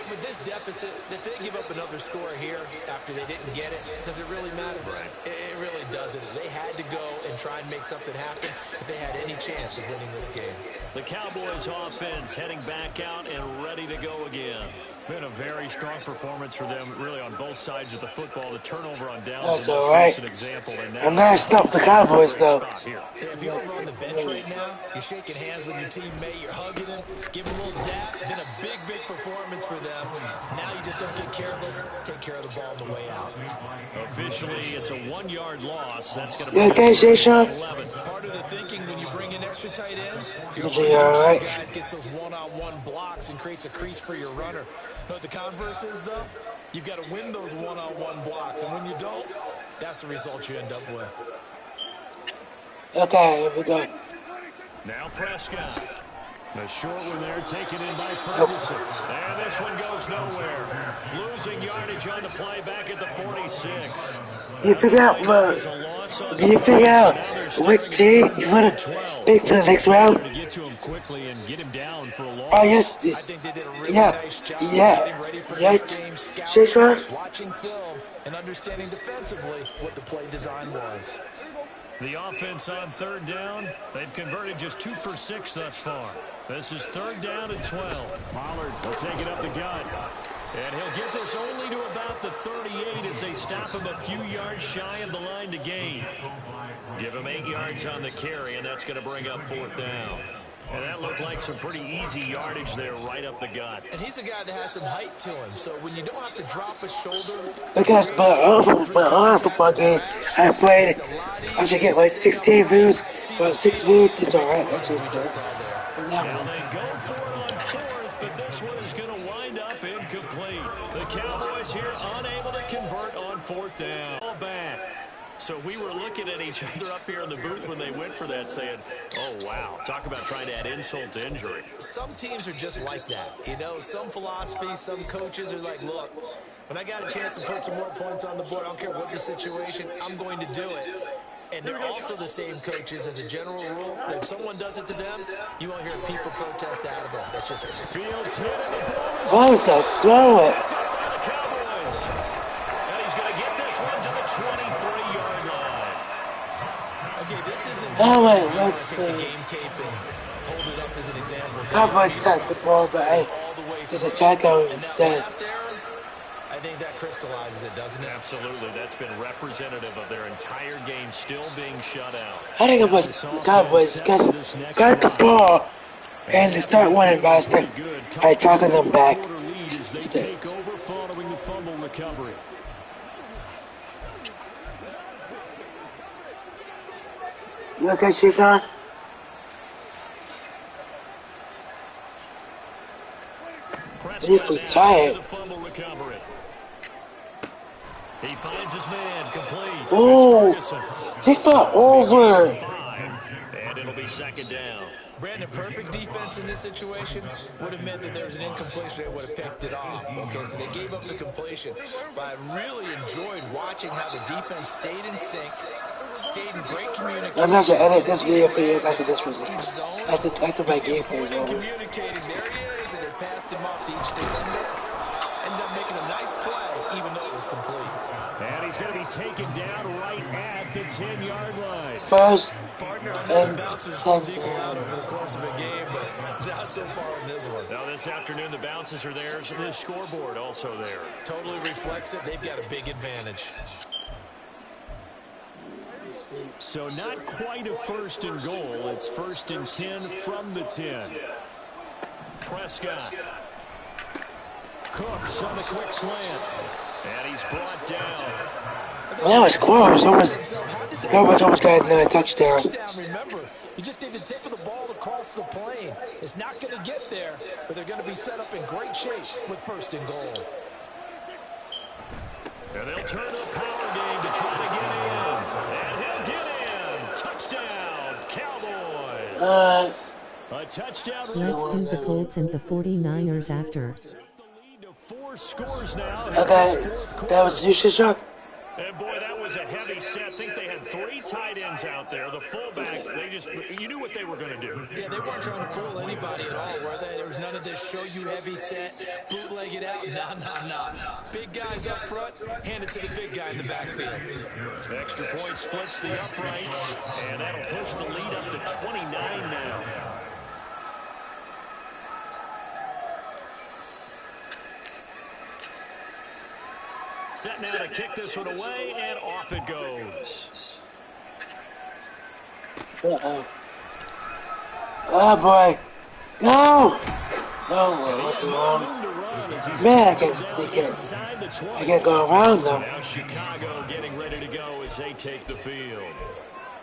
with this deficit, if they give up another score here after they didn't get it, does it really matter? Right. It really doesn't. They had to go and try and make something happen if they had any chance of winning this game. The Cowboys offense heading back out and ready to go again. Been a very strong performance for them, really, on both sides of the football. The turnover on downs That's is all right. an example. And now stop the Cowboys, though. If you're over on the bench right now, you're shaking hands with your teammate, you're hugging him, giving him a little dap. Been a big, big performance for them. Now you just don't get careless. Take care of the ball on the way out. Officially, it's a 1-yard loss. That's going to You okay, Shayshawn? Part of the thinking when you bring in extra tight ends, you're all right? guys gets those one-on-one blocks and creates a crease for your runner. You know what the converse is, though? You've got to win those one-on-one blocks, and when you don't, that's the result you end up with. Okay, here we go. Now Prescott. The short one there taken in by Ferguson. And this one goes nowhere. Losing yardage on the play back at the 46. Do you figure out which team you want to pick for the next round? To get to him quickly and get him down for a long. Oh, yes. I think they did a really nice job getting ready for Yeah. this game, scouting, watching film, and understanding defensively what the play design was. The offense on 3rd down, they've converted just 2 for 6 thus far. This is 3rd down and 12. Pollard will take it up the gut. And he'll get this only to about the 38 as they stop him a few yards shy of the line to gain. Give him 8 yards on the carry, and that's going to bring up 4th down. And that looked like some pretty easy yardage there right up the gut. And he's a guy that has some height to him, so when you don't have to drop a shoulder... Because my last football game I played, I should get like 16 views, or 6 views, it's alright, that's just good. Now they go for it on 4th, but this one is going to wind up incomplete. The Cowboys here unable to convert on 4th down. All back. So we were looking at each other up here in the booth when they went for that saying, oh, wow, talk about trying to add insult to injury. Some teams are just like that. You know, some philosophies, some coaches are like, look, when I got a chance to put some more points on the board, I don't care what the situation, I'm going to do it. And they're also the same coaches as a general rule that if someone does it to them, you won't hear people protest out of them. That's just Fields hit it. Why was that throw it? Cowboys. And he's going to get this one to the 23-yard line. Okay, this isn't Let's see. the game tape and hold it up as an example. Cowboys got the ball, but hey, did the tackle instead. I think that crystallizes it, doesn't it? Absolutely. That's been representative of their entire game still being shut out. I think it was the Cowboys got the ball and they start winning by tackling them back. They take over following the fumble recovery. You okay, Chiefon? He's retired. He finds his man complete. Oh, he fell over. And it'll be 2nd down. Brandon, perfect defense in this situation would have meant that there was an incompletion. They would have picked it off. Okay, so they gave up the completion. But I really enjoyed watching how the defense stayed in sync, stayed in great communication. I'm not going to edit this video for years after this was after my game for you. Communicating, there he is, and they passed him off to each defender. Ended up making a nice play, even though it was complete. And he's going to be taken down right at the 10-yard line. First and bounces equal out over the course of a game, but not so far in this one. Now this afternoon, the bounces are there, so the scoreboard also there. Totally reflects it. They've got a big advantage. So not quite a 1st and goal. It's 1st and 10 from the 10. Prescott. Cooks on the quick slant. And he's brought down. Well, that was close. The Cowboys almost got another touchdown. Remember, you just need the tip of the ball across the plane. It's not going to get there, but they're going to be set up in great shape with 1st and goal. And they'll turn to the power game to try to get in. And he'll get in. Touchdown, Cowboys. A touchdown. Let's do the Colts and the 49ers after. Okay, that was usage shock. And boy, that was a heavy set. I think they had 3 tight ends out there. The fullback, you knew what they were going to do. Yeah, they weren't trying to fool anybody at all, were they? There was none of this show you heavy set, bootleg it out. Nah. Big guys up front, hand it to the big guy in the backfield. Extra point splits the uprights, and that'll push the lead up to 29 now. Set now to kick this one away, and off it goes. Uh-oh. Oh, boy. No! No, what's wrong? Man, I can't go around them. Now Chicago getting ready to go as they take the field.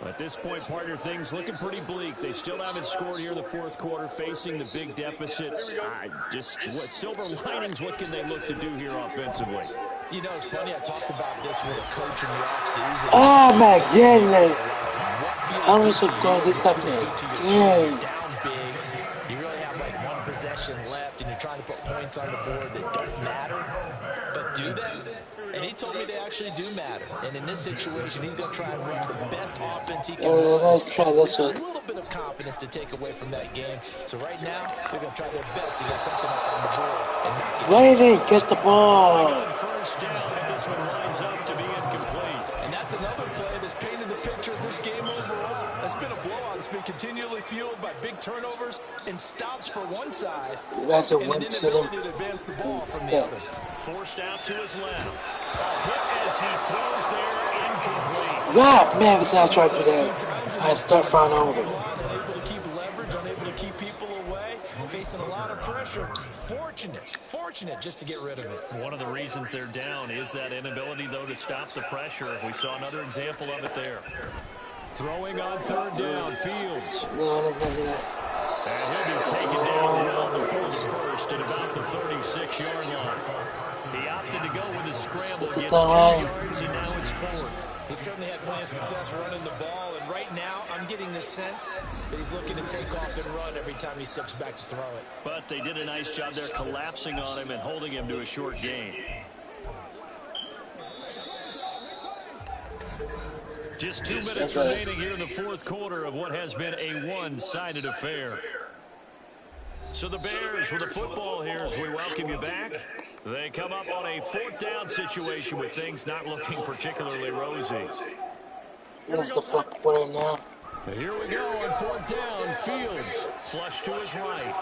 At this point, partner, things looking pretty bleak. They still haven't scored here in the 4th quarter, facing the big deficit. What silver linings, what can they look to do here offensively? You know, it's funny, I talked about this with a coach in the offseason. Oh, my goodness. How am I so good this company? Down big. You really have like 1 possession left, and you're trying to put points on the board that don't matter. But do they? And he told me they actually do matter. And in this situation, he's going to try and run the best offense he can. Let's try this one. A little bit of confidence to take away from that game. So right now, they're going to try their best to get something up on the board. Why did they catch the ball? First down, but this one lines up to be incomplete. And that's another play that's painted the picture of this game overall. It's been a blowout. It's been continually fueled by big turnovers and stops for one side. That's a and one an to them. inability to advance the ball from the other. Forced out to his left. A hit as he throws there, incomplete. God, man, if I tried for that, I start flying over. Unable to keep leverage, unable to keep people away, facing a lot of pressure. Fortunate just to get rid of it. One of the reasons they're down is that inability, though, to stop the pressure. We saw another example of it there. Throwing on 3rd down, Fields. No. And he'll be taken down well before the first at about the 36-yard line. He opted to go with a scramble, gets 2 yards, and now it's 4th. He certainly had plenty of success running the ball, and right now I'm getting the sense that he's looking to take off and run every time he steps back to throw it. But they did a nice job there collapsing on him and holding him to a short gain. Just 2 minutes remaining here in the 4th quarter of what has been a one-sided affair. So the Bears with the football here as we welcome you back. They come up on a 4th down situation with things not looking particularly rosy. That's the fuck for him now. Here we go on 4th down. Fields flush to his right.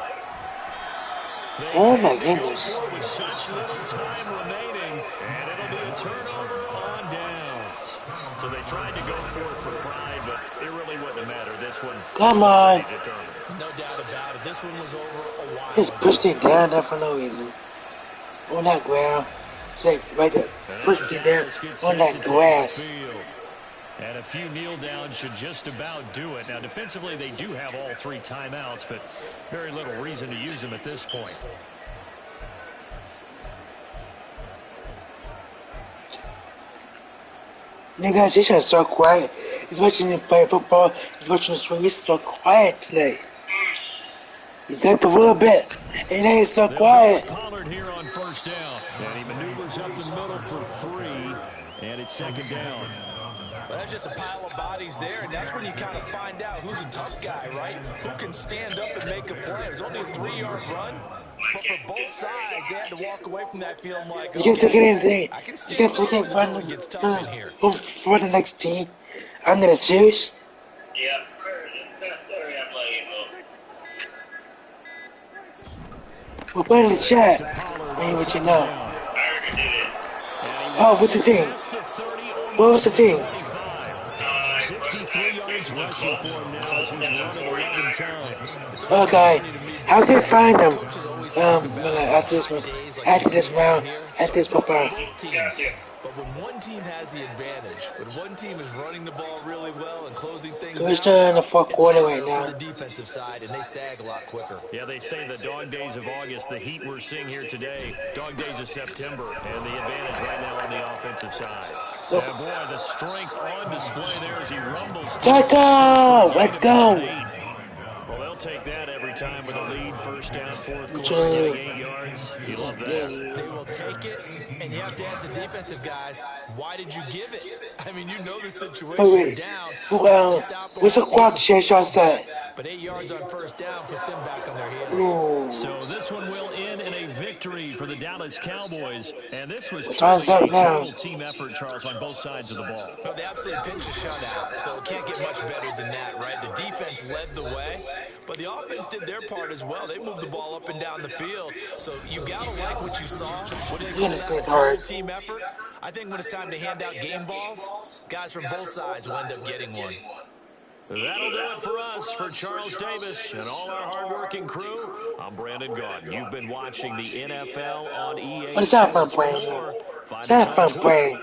Oh my goodness. With such little time remaining, and it'll be a turnover on downs. So they tried to go for it for pride, but it really wouldn't have mattered. This one, come on. No doubt about it. This one was over a while. Just pushed it down there for no reason. On that ground. Right there. Pushed it down on that grass. And a few kneel downs should just about do it. Now, defensively, they do have all 3 timeouts, but very little reason to use them at this point. Niggas, you should start quiet. He's watching you play football. He's watching the swing. He's so quiet today. He's up a little bit. And then he's so quiet. Pollard here on 1st down. And he maneuvers up the middle for 3. And it's 2nd down. Well, that's just a pile of bodies there, and that's when you kind of find out who's a tough guy, right? Who can stand up and make a play. It's only a 3-yard run, but for both sides, they had to walk away from that feeling like, you can't take anything. You can't take it for the next team. I'm gonna choose. Yeah. We'll put it in the chat. Hey, what you know? Oh, what's the team? What was the team? 63 yards rushing for him now as he's running 11 times. Okay, how can I find them? After this round, after this football. But when one team has the advantage, when one team is running the ball really well and closing things So we're out, still in the fourth it's quarter right harder now. for the defensive side, and they sag a lot quicker. Yeah, they say the dog days of August, the heat we're seeing here today, dog days of September, and the advantage right now on the offensive side. Look. And boy, the strength on display there as he rumbles through. Touchdown! Let's go! Well, they'll take that every time with a lead, first down, fourth quarter, getting 8 yards. You love that. They will take it, and you have to ask the defensive guys, why did you give it? I mean, you know the situation. You're down. What's the clock change I said? But 8 yards on first down puts them back on their heels. So this one will end in a victory for the Dallas Cowboys. And this was Time's truly up a now. total team effort, Charles, on both sides of the ball. No, they absolutely pinched a shutout, so it can't get much better than that, right? The defense led the way, but the offense did their part as well. They moved the ball up and down the field, so you got to like what you saw. What do they call that? A total team effort? I think when it's time to hand out game balls, guys from both sides will end up getting one. That'll do it for us. For Charles Davis and all our hardworking crew, I'm Brandon Gaudin. You've been watching the NFL on EA. What's that fun playing? What's that fun playing?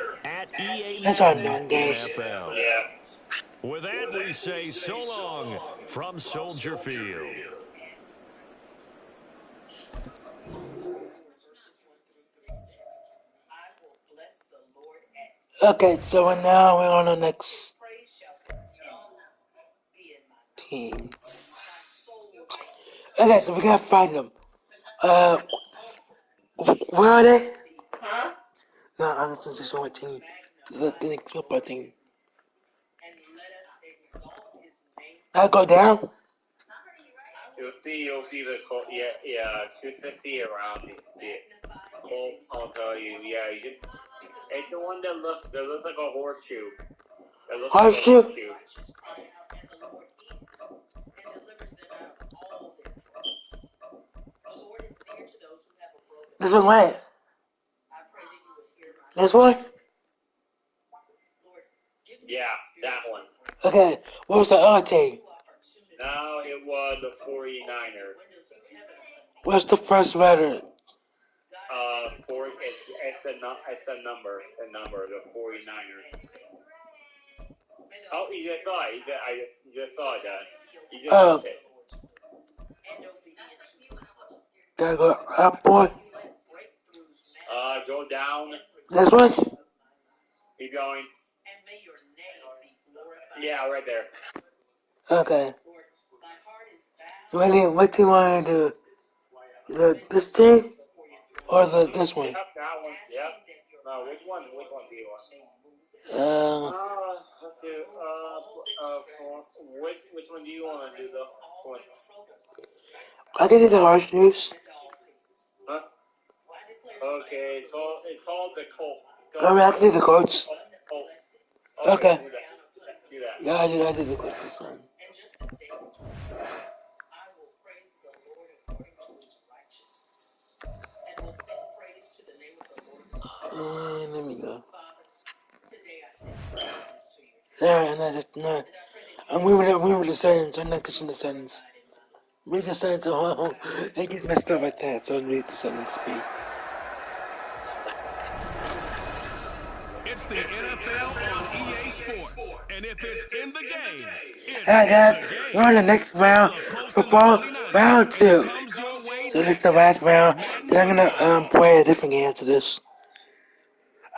That's our Mondays. Yeah. With that, we say so long from Soldier Field. Okay, so now we're on the next team. Okay, so we gotta find them. Where are they? Huh? No, I'm just on my team. The football team. I'll go down. You'll see the Colt. Yeah. Just to see around. You see it. Colt, I'll tell you. Yeah, it's the one that looks like a horseshoe. Horseshoe? This one what? This one? Yeah, that one. Okay, what was the other team? No, it was the 49ers. What's the first letter? It's the number, the 49ers. Oh, you just saw it. You just saw it, Dad. You just missed it. Gotta go up, boy. Go down. This one? Keep going. Yeah, right there. Okay. What do you want to do? This team? Or this one? Yep, that one. Yep. No, which one do you want? Let's do, which one do you want to do, though? I can do the horseshoes. Huh? Okay, it's called the Colt. I can do the Colts. Okay. Do that. Yeah, I did the Colts this time. Let me go. No. I'm moving the settings. I'm not touching the settings. Move the settings. It gets messed up like that, so I'll leave the settings to be. It's the NFL on EA Sports, and if it's in the game, it's Alright, guys, in the game. we're on the next round, football, round 2. So this is the last round. Then I'm gonna play a different game after this.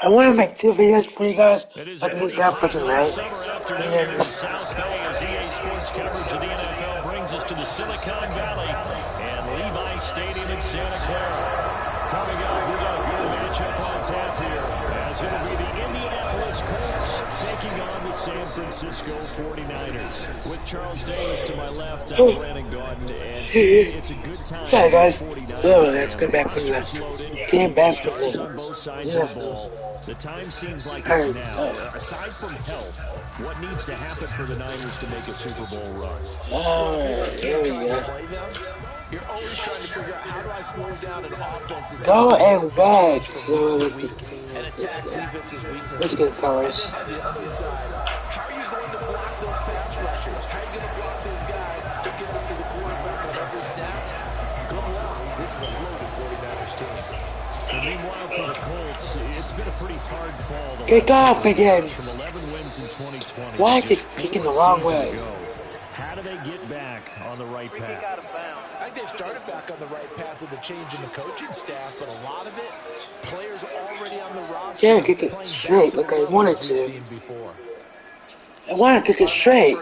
I want to make 2 videos for you guys. I can get that for tonight. South Bay as EA Sports coverage of the NFL brings us to the Silicon Valley and Levi Stadium in Santa Clara. Coming up, we got a good matchup on tap here, as it'll be the Indianapolis Colts taking on the San Francisco 49ers. With Charles Davis to my left, I'm Brandon Gaudin, and it's a good time. Sorry, guys. Let's get back from the game back from on both sides of the ball. The time seems like it's now. Aside from health, what needs to happen for the Niners to make a Super Bowl run? Alright, here we go. You're always trying to figure out, how do I slow down an offense? Go and back. So and attack defense's weakness. let's get colors. On the other side, how are you going to block those pass rushers? How are you going to block those guys who get up to the quarterback on every snap? Good luck. This is a loaded 49ers team. And meanwhile, for the Colts, it's been a pretty hard fall. Kick off again. From 11 wins in 2020. Why is it kicking the wrong way? How do they get back on the right path? I think they've started back on the right path with the change in the coaching staff, but a lot of it, players already on the roster. Can't kick it straight like I wanted to. I want to kick it straight.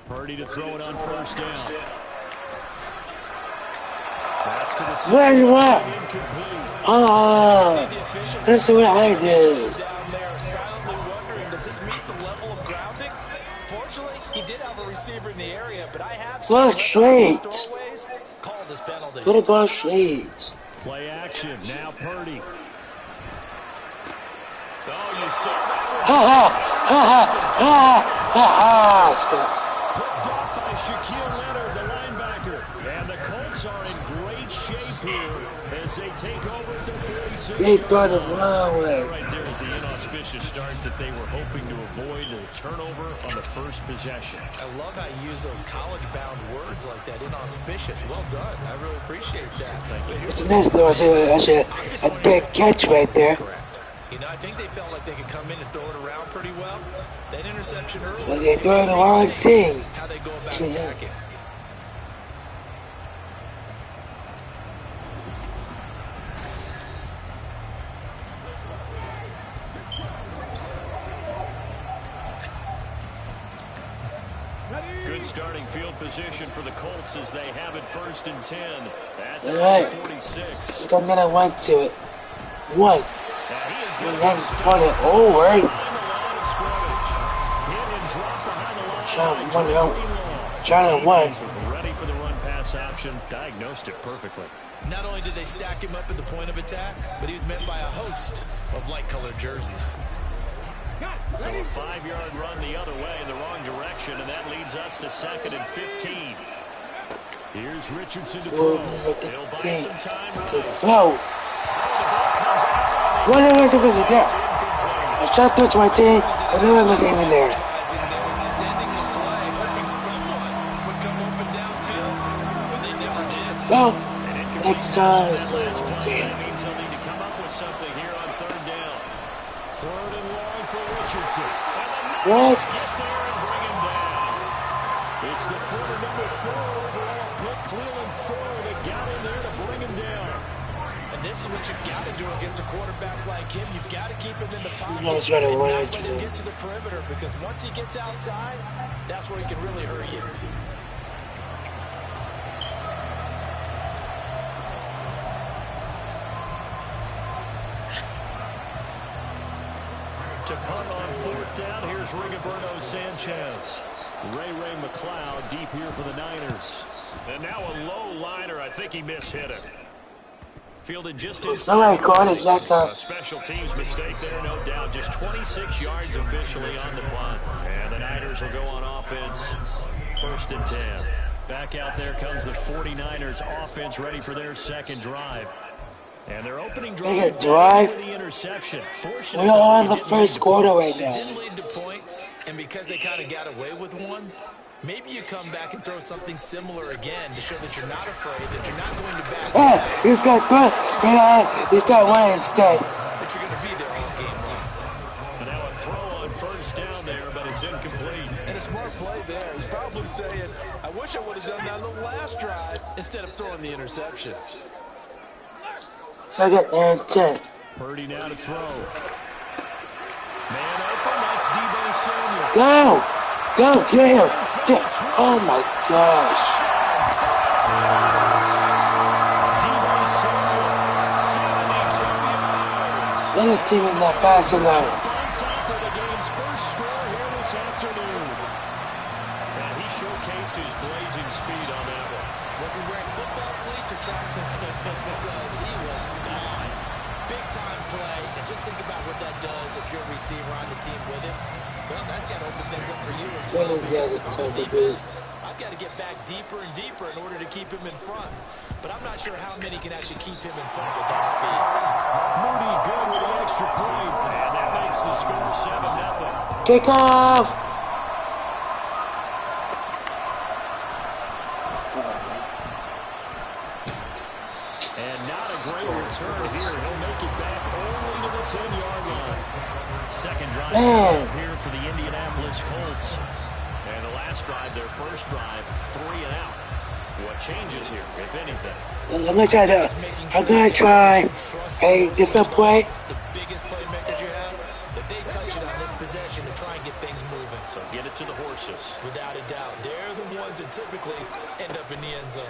Purdy to throw it on first down. That's to the where you at? That's what I did. Down there, silently wondering, does this meet the level of grounding? Fortunately, he did have a receiver in the area, but I have Go straight. Call this penalty. Go to ball straight. Play action. Now Purdy. Oh, you saw that. Scott. Picked off by Shaquille Leonard, the linebacker. And the Colts are in great shape here as they take over at the 36. They thought it wrong way. Right there is the inauspicious start that they were hoping to avoid, a turnover on the first possession. I love how you use those college-bound words like that, inauspicious. Well done. I really appreciate that. Thank you. It's nice though. I said a big catch right there. You know, I think they felt like they could come in and throw it around pretty well. That interception early. But they throw the wrong thing. How they go about attacking. Good starting field position for the Colts as they have it 1st and 10 at All right. 46. I'm gonna run to it. One. And then run it over. Trying to one. Ready for the run pass option. Diagnosed it perfectly. Not only did they stack him up at the point of attack, but he was met by a host of light-colored jerseys. So a 5-yard run the other way in the wrong direction, and that leads us to 2nd and 15. Here's Richardson to throw. He'll buy some time. Whoa. What was it there? I shot through to my team, and no one was even there. Well, next time it's going to run to it. That means they'll need to come up with something here on 3rd down. 3rd and long for Richardson. What? It's the former number 4 overall pick, Cleveland Ford, that got in there to bring him down. And this is what you've got to do against a quarterback like him. You've got to keep him in the pocket and He's trying to not run let into him it. get to the perimeter, because once he gets outside, that's where he can really hurt you. To punt on 4th down, here's Rigoberto Sanchez. Ray McLeod deep here for the Niners. And now a low liner. I think he mishit it. Fielded just inside. Somebody caught it that time. A special teams mistake there, no doubt. Just 26 yards officially on the punt. And the Niners will go on offense. 1st and 10. Back out there comes the 49ers offense, ready for their 2nd drive. And their opening drive, the interception. We're on the first quarter right now. Didn't lead to points, and because they kind of got away with one, maybe you come back and throw something similar again to show that you're not afraid, that you're not going to back. He's got good. He's got one instead. That you're going to be there all game long. And now a throw on 1st down there, but it's incomplete. And a smart play there. He's probably saying, I wish I would have done that on the last drive instead of throwing the interception. 2nd and 10. Purdy now to throw. Man open, that's Deebo Samuel. Go, get. Oh my gosh. Deebo Samuel, 72 yards. The other team is not fast enough. On top of the game's first score here this afternoon. And he showcased his blazing speed on that one. Was he wearing football cleats or tracks? Because he was gone. Big time play. And just think about what that does if you're a receiver on the team with him. Well, that's got to open things up for you as well. Defense, I've got to get back deeper and deeper in order to keep him in front. but I'm not sure how many can actually keep him in front with that speed. Moody good with the extra point, and that makes the score 7-0. Kick off! And not a great return here. He'll make it back only to the 10-yard line. Second drive here for the Indianapolis Colts. And the last drive, their first drive, 3 and out. What changes here, if anything? I'm gonna try a different play. The biggest playmakers you have, that they touch it on this possession to try and get things moving. So get it to the horses. Without a doubt. They're the ones that typically end up in the end zone.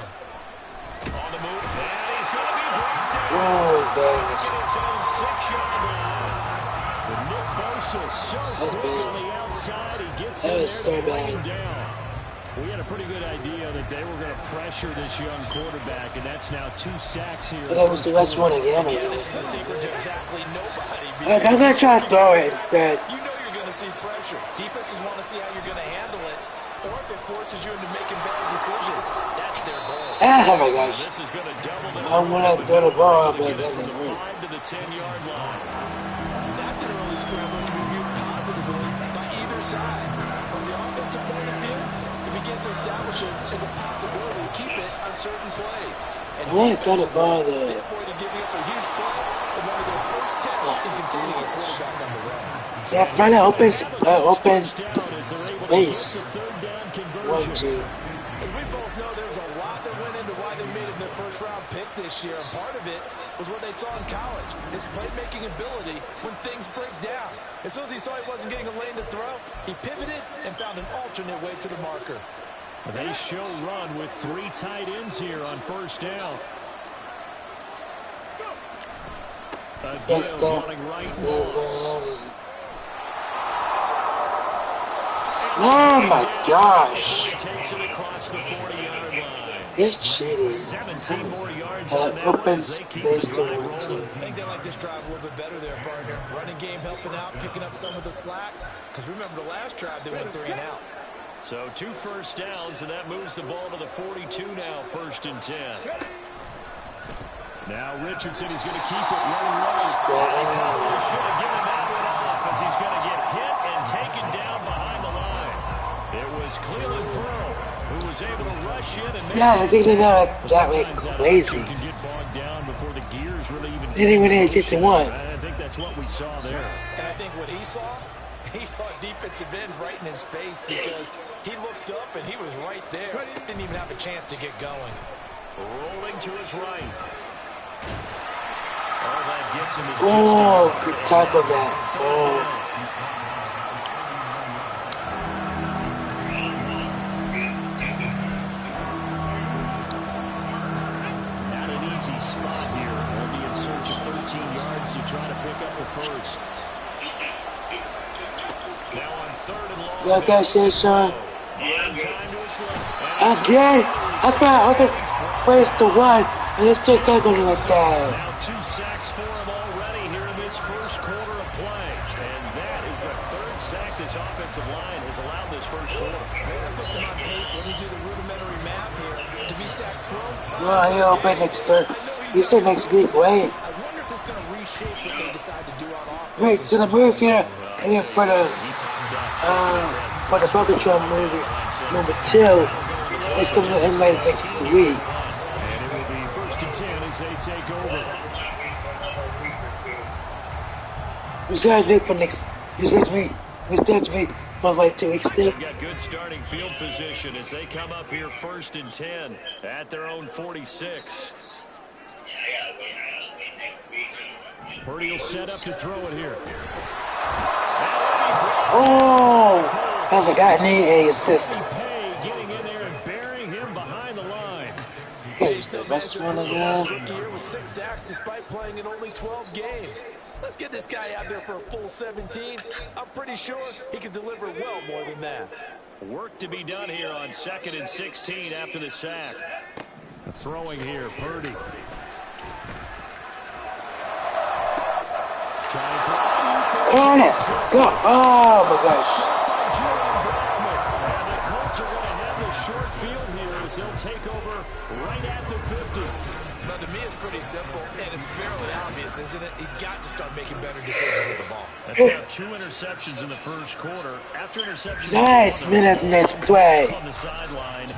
On the move, and he's going to be brought down. Oh, goodness. His own 6-yard line. With Nick Bosa so quick on the outside, he gets in there to bring him down. We had a pretty good idea that they were going to pressure this young quarterback, and that's now 2 sacks here. That was the best one again. Yeah, this is a secret to exactly nobody. I'm gonna try to throw it instead. You know you're going to see pressure. Defenses want to see how you're going to handle it, or if it forces you into making bad decisions. That's their goal. Oh my gosh. This is going to double the I'm gonna throw the ball, but that from didn't the work. 5 to the 10-yard line. That's an early scramble to be viewed positively by either side. From the offensive point of view, it begins to establish it as a possibility to keep it on certain plays. And I want to throw the ball there. they're going to give you up a huge play in one of their first tests in containing a quarterback on the run. Yeah, find an open space. 1, 2. As we both know, there's a lot that went into why they made it their first-round pick this year, and part of it was what they saw in college, his playmaking ability when things break down. As soon as he saw he wasn't getting a lane to throw, he pivoted and found an alternate way to the marker. They show run with 3 tight ends here on first down. Again, running right once. Oh my gosh. Takes it across the 40-yard line. You're cheating. 17 more yards Open space to 1, 2. I think they like this drive a little bit better there, partner. Running game helping out, picking up some of the slack. Because remember the last drive, they went 3 and out. So 2 first downs, and that moves the ball to the 42 now, 1st and 10. Now Richardson is going to keep it running right. Probably should have given that one off as he's going to get hit and taken down behind the line. It was Cleveland Furrow who was able to rush in and make I think they got that way crazy. can get bogged down before the gears really even They didn't even hit just one. I think that's what we saw there. And I think what he saw defensive end right in his face because he looked up and he was right there. Didn't even have a chance to get going. Rolling to his right. All that gets him is good tackle that. Not an easy spot here. Only in search of 13 yards to try to pick up the first. Now on 3rd and long. You okay, Sean? Again? I thought I was placed to 1 and it's still tackling like that. Now 2 sacks for him already here in this first quarter of play. And that is the 3rd sack this offensive line has allowed this first quarter. That puts him on pace. Let me do the rudimentary math here. To be sacked 12 times. Well, he'll open next third. He said next week, wait. I wonder if it's going to reshape what they decide to do on offense. Wait, so the move here, and then for the Burger Truck movie, number 2, it's coming to end like next week. And it will be 1st and 10 as they take over. We gotta wait for next week. We start week for like 2 weeks still. They've got good starting field position as they come up here 1st and 10 at their own 46. Purdy will set up to throw it here. Oh, I forgot I need a assist. Getting in there and burying him behind the line. Here's the best one again. With 6 sacks despite playing in only 12 games. Let's get this guy out there for a full 17. I'm pretty sure he can deliver well more than that. Work to be done here on 2nd and 16 after the sack. Throwing here, Purdy. Oh my gosh. And the Colts are going to have the short field here as they'll take over right at the 50. simple, and it's fairly obvious, isn't it? He's got to start making better decisions with the ball. That's now 2 interceptions in the first quarter. After interception, nice minute next play. on the sideline,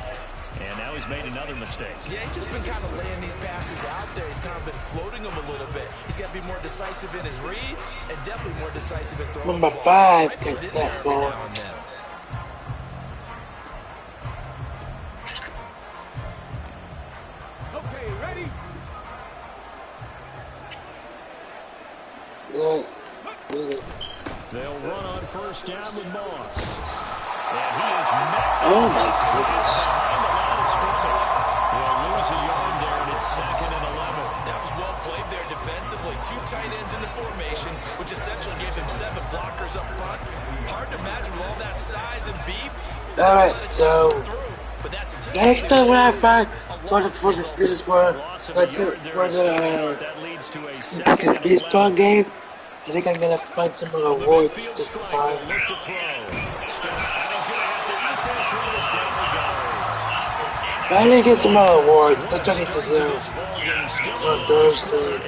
and now he's made another mistake. Yeah, he's just been kind of laying these passes out there. He's kind of been floating them a little bit. He's got to be more decisive in his reads and definitely more decisive in throwing. Number 5 gets that ball. Okay, ready? They'll run on first down with Moss. And he is met. Oh my goodness. Behind the line of scrimmage. They'll lose a yard there, and it's 2nd and 11. That was well played there defensively. 2 tight ends in the formation, which essentially gave him 7 blockers up front. Hard to imagine with all that size and beef. Alright, so next time when I find this is for the baseball game, I think I'm gonna find some awards to find. I didn't get some awards. That's what I need to do on Thursday.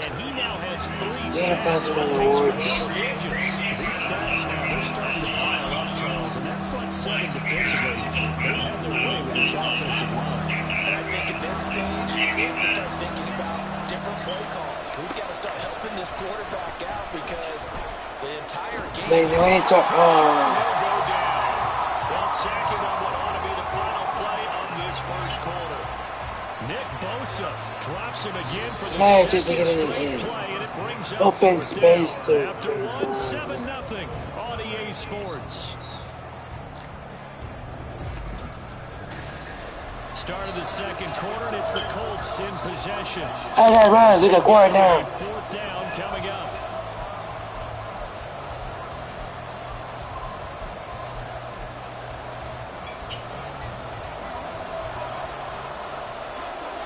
Yeah, find some awards. Quarterback out because the entire game They need to They'll sack him on what ought to be the final play of this first quarter. Nick Bosa drops him again for the just to get it in. play, and it brings up Open space to after 1-7-0 on EA Sports. Start of the second quarter, and it's the Colts in possession. I got runs in the corner now. 4th down coming up.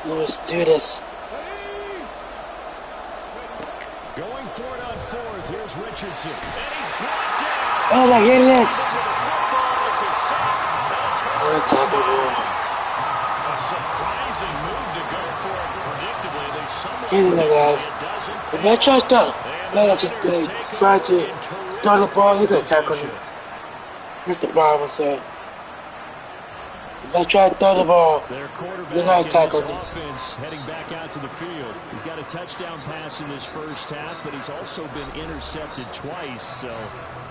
Let's do this. Going for it on 4th. Here's Richardson. And he's brought down. Oh my goodness. It's a sack. Untackable. A surprising move to go for it. Predictably, they somewhat Either the guys. If I try to try to throw the ball, they're gonna tackle me. That's the problem, so. If I try to throw the ball, they're gonna tackle me. Offense heading back out to the field. He's got a touchdown pass in this first half, but he's also been intercepted twice, so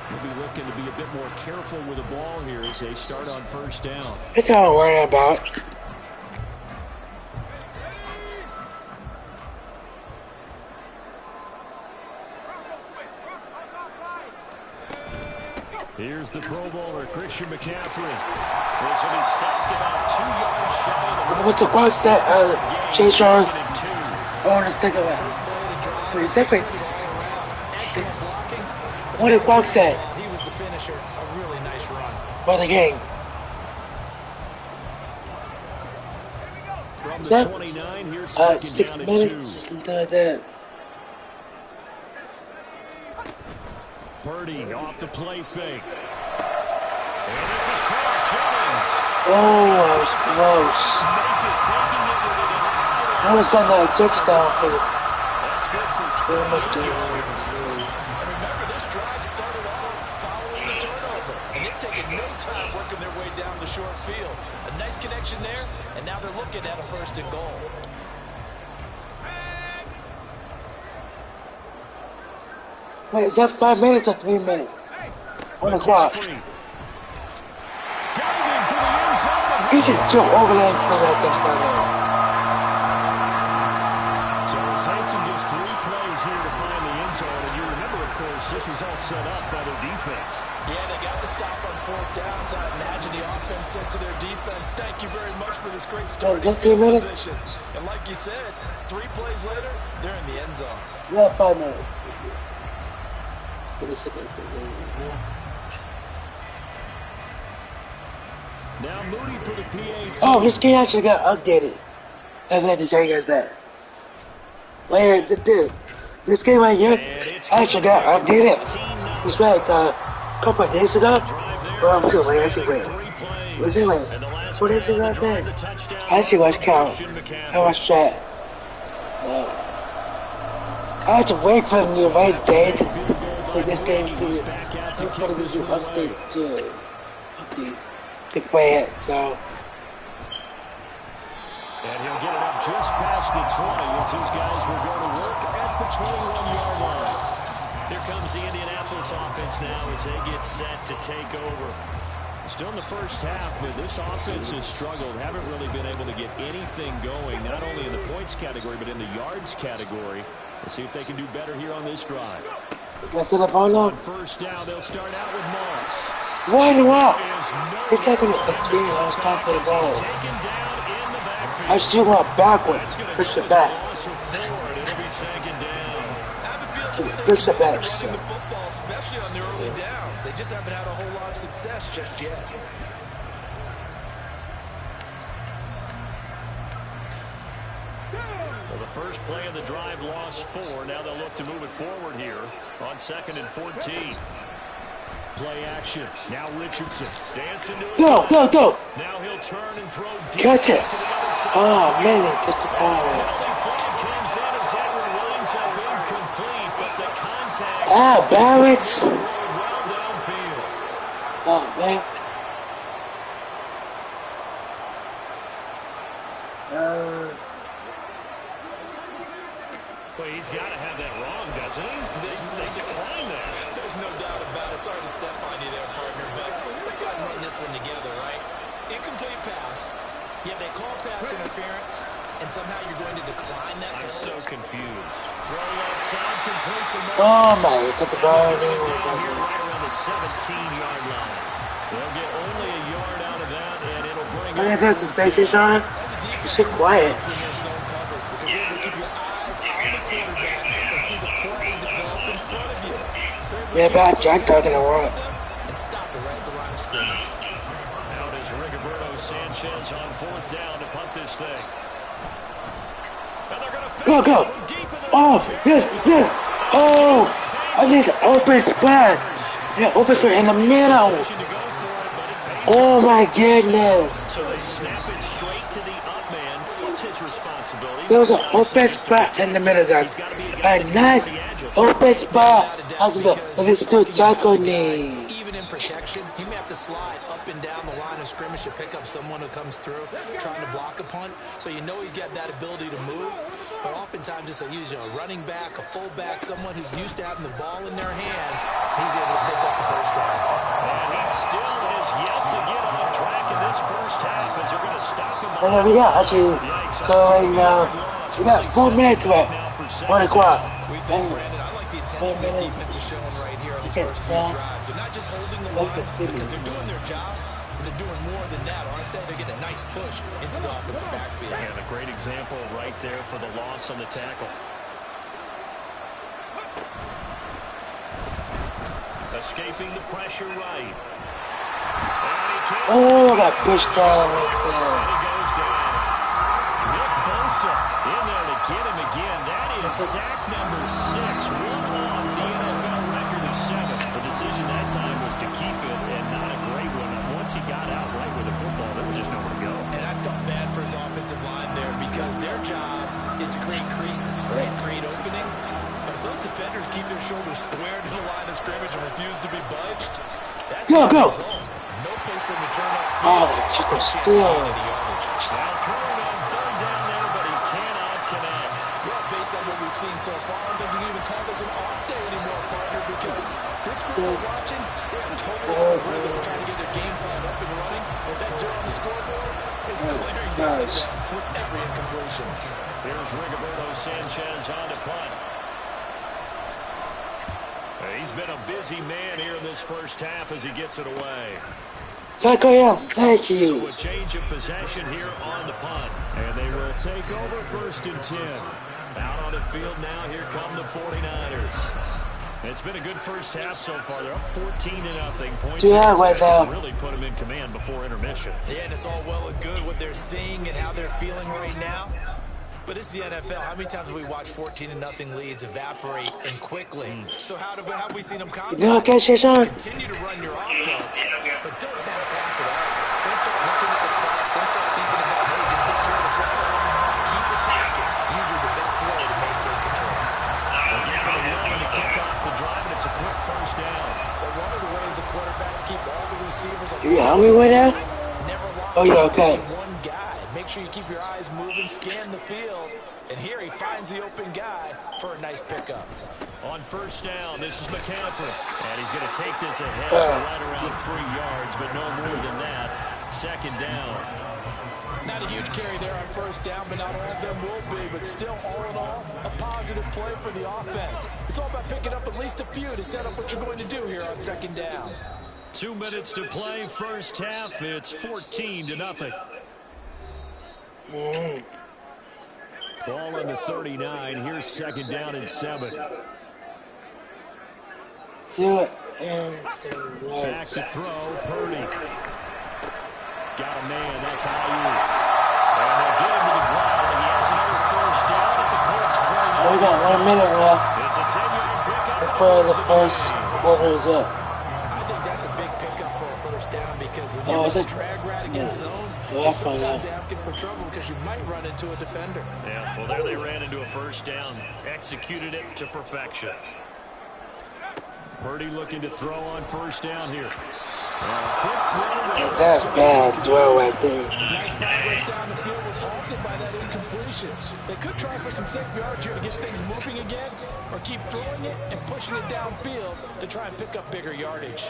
he'll be looking to be a bit more careful with the ball here as they start on first down. That's all I'm worrying about. Here's the Pro Bowler, Christian McCaffrey. This will be stopped about 2 yards shy. What's the box that Chase on? I want to think about it. Wait, is that right? What did box that? he was the finisher. A really nice run. For the game. From Is the that 29, here's 2nd down 6 and minutes? 2. Something like that. Purdy off the play fake. And this is Clark Jennings. Oh, I was close. I was going to a touchdown for the. That's good for They must do it. And remember, this drive started off following the turnover. And they've taken no time working their way down the short field. A nice connection there, and now they're looking at a 1st and goal. Wait, is that 5 minutes or 3 minutes? On the clock. He just jumped over there for that touchdown there. So it takes him just 3 plays here to find the end zone. And you remember, of course, this was all set up by their defense. Yeah, they got the stop on 4th down, so I imagine the offense said to their defense, thank you very much for this great start. Just 3 minutes? Position. And like you said, 3 plays later, they're in the end zone. Yeah, 5 minutes. For the second quarter, yeah. Now Moody for the PAT. Oh, this game actually got updated. I forgot to tell you guys that. Where this game right here actually got updated. It's like a couple of days ago. Was it like 4 days ago? I actually watched count. I watched that. I had to wait for the right day for this game to for the new update to play it. So. And he'll get it up just past the 20 as his guys will go to work at the 21-yard line. Here comes the Indianapolis offense now as they get set to take over. Still in the first half, but this offense has struggled. Haven't really been able to get anything going, not only in the points category, but in the yards category. Let's see if they can do better here on this drive. On first down, they'll start out with Moss. Why do I? It's like when I was trying to the ball. I still went backwards. Push it back. Push it back. Football, especially on the early downs. They just haven't had a whole lot of success just yet. Well, the first play of the drive lost 4. Now they'll look to move it forward here on 2nd and 14. Play action. Now Richardson. Dance into it. Go. Now he'll turn and throw deep. Catch it. Oh, man, catch the ball. Comes in as that one winds up incomplete, but the contact. Barrett. Well downfield. Oh, man. Well, he's got to have that wrong, doesn't he? They decline that. There's no doubt about it. Sorry to step on you there, partner, but let's go ahead and run this one together, right? Incomplete pass. Yeah, they call pass interference, and somehow you're going to decline that. I'm so confused. Throw outside, complete to Oh, my. Got the ball. Right around the 17-yard line. They'll get only a yard out of that, and it'll bring up. That's the station, Sean. It's quiet. Yeah, but Jack talking to work. And stop it right at the line of scrimmage. Out is Rigoberto Sanchez on 4th down to punt this thing. And they're going to go. Oh, yes. Oh, I need an open spot. Yeah, open spot in the middle. Oh my goodness. So they snap it straight to the up man. What's his responsibility? There was an open spot in the middle, guys. A nice open spot. Let's do tackle me. Even in protection, you may have to slide up and down the line of scrimmage to pick up someone who comes through trying to block a punt. So you know he's got that ability to move. But oftentimes it's a running back, a fullback, someone who's used to having the ball in their hands. He's able to pick up the first down. And he still has yet to get on track in this first half as they're going to stop him. We got actually, so we got 4 minutes left. 1 o'clock. Brandon, I like the intensity this defense is showing right here on these first 3 drives. They're not just holding the line because they're doing their job, but they're doing more than that, aren't they? They're getting a nice push into the offensive backfield. And a great example right there for the loss on the tackle. Escaping the pressure right. Oh, got pushed down right there. And he goes down. Nick Bosa in there to get him again. That is sack number 6. One off the NFL record of 7. The decision that time was to keep it, and not a great one. Once he got out right with the football, there was just nowhere to go. And I felt bad for his offensive line there because their job is to create creases, right? Create openings. But if those defenders keep their shoulders squared to the line of scrimmage and refuse to be budged, that's the result. No place for him to turn up. Oh, the tackle still. Now throwing on 3rd down there, but he cannot connect. Well, based on what we've seen so far, I don't think you can even call this an off day anymore, partner, because this group we're watching, they're totally rhythm, trying to get their game plan up and running. But that 0 on the scoreboard is clearing nice. With every incompletion. Here's Rigoberto Sanchez on to punt. He's been a busy man here in this first half as he gets it away. Thank you. So a change of possession here on the punt. And they will take over 1st and 10. Out on the field now, here come the 49ers. It's been a good first half so far. They're up 14-0. Points really put them in command before intermission. Yeah, and it's all well and good what they're seeing and how they're feeling right now. But it's the NFL. How many times have we watched 14-0 leads evaporate and quickly? So how have we seen them continue to run your offense, but don't back off of that. Don't start looking at the clock. Don't start thinking about, hey, just take care of the problem. Keep attacking. Usually the best way to maintain control. Well, Let's keep all the receivers alive. You hungry right now? Never lock Oh, yeah, okay. one guy. Make sure you keep your eyes moving, scan the field. And here he finds the open guy for a nice pickup. On first down, this is McCaffrey. And he's going to take this ahead for right around 3 yards, but no more than that. Second down. Not a huge carry there on first down, but not all of them will be. But still, all in all, a positive play for the offense. It's all about picking up at least a few to set up what you're going to do here on second down. 2 minutes to play, first half. It's 14-0. Ball on the 39. Here's second down and 7. Back to throw, Purdy. Got a man, that's Ayuk. And they'll get him to the ground, and he has another first down at the Colts 20. We got 1 minute left It's a 10-yard pickup. before the first quarter is up. I think that's a big pickup for a first down because when you drag right against zone, Yeah, sometimes asking for trouble because you might run into a defender. Yeah, well, there they ran into a first down. Executed it to perfection. Purdy looking to throw on first down here. That's bad throw right there. Nice progress down the field was halted by that incompletion. They could try for some safe yards here to get things moving again, or keep throwing it and pushing it downfield to try and pick up bigger yardage.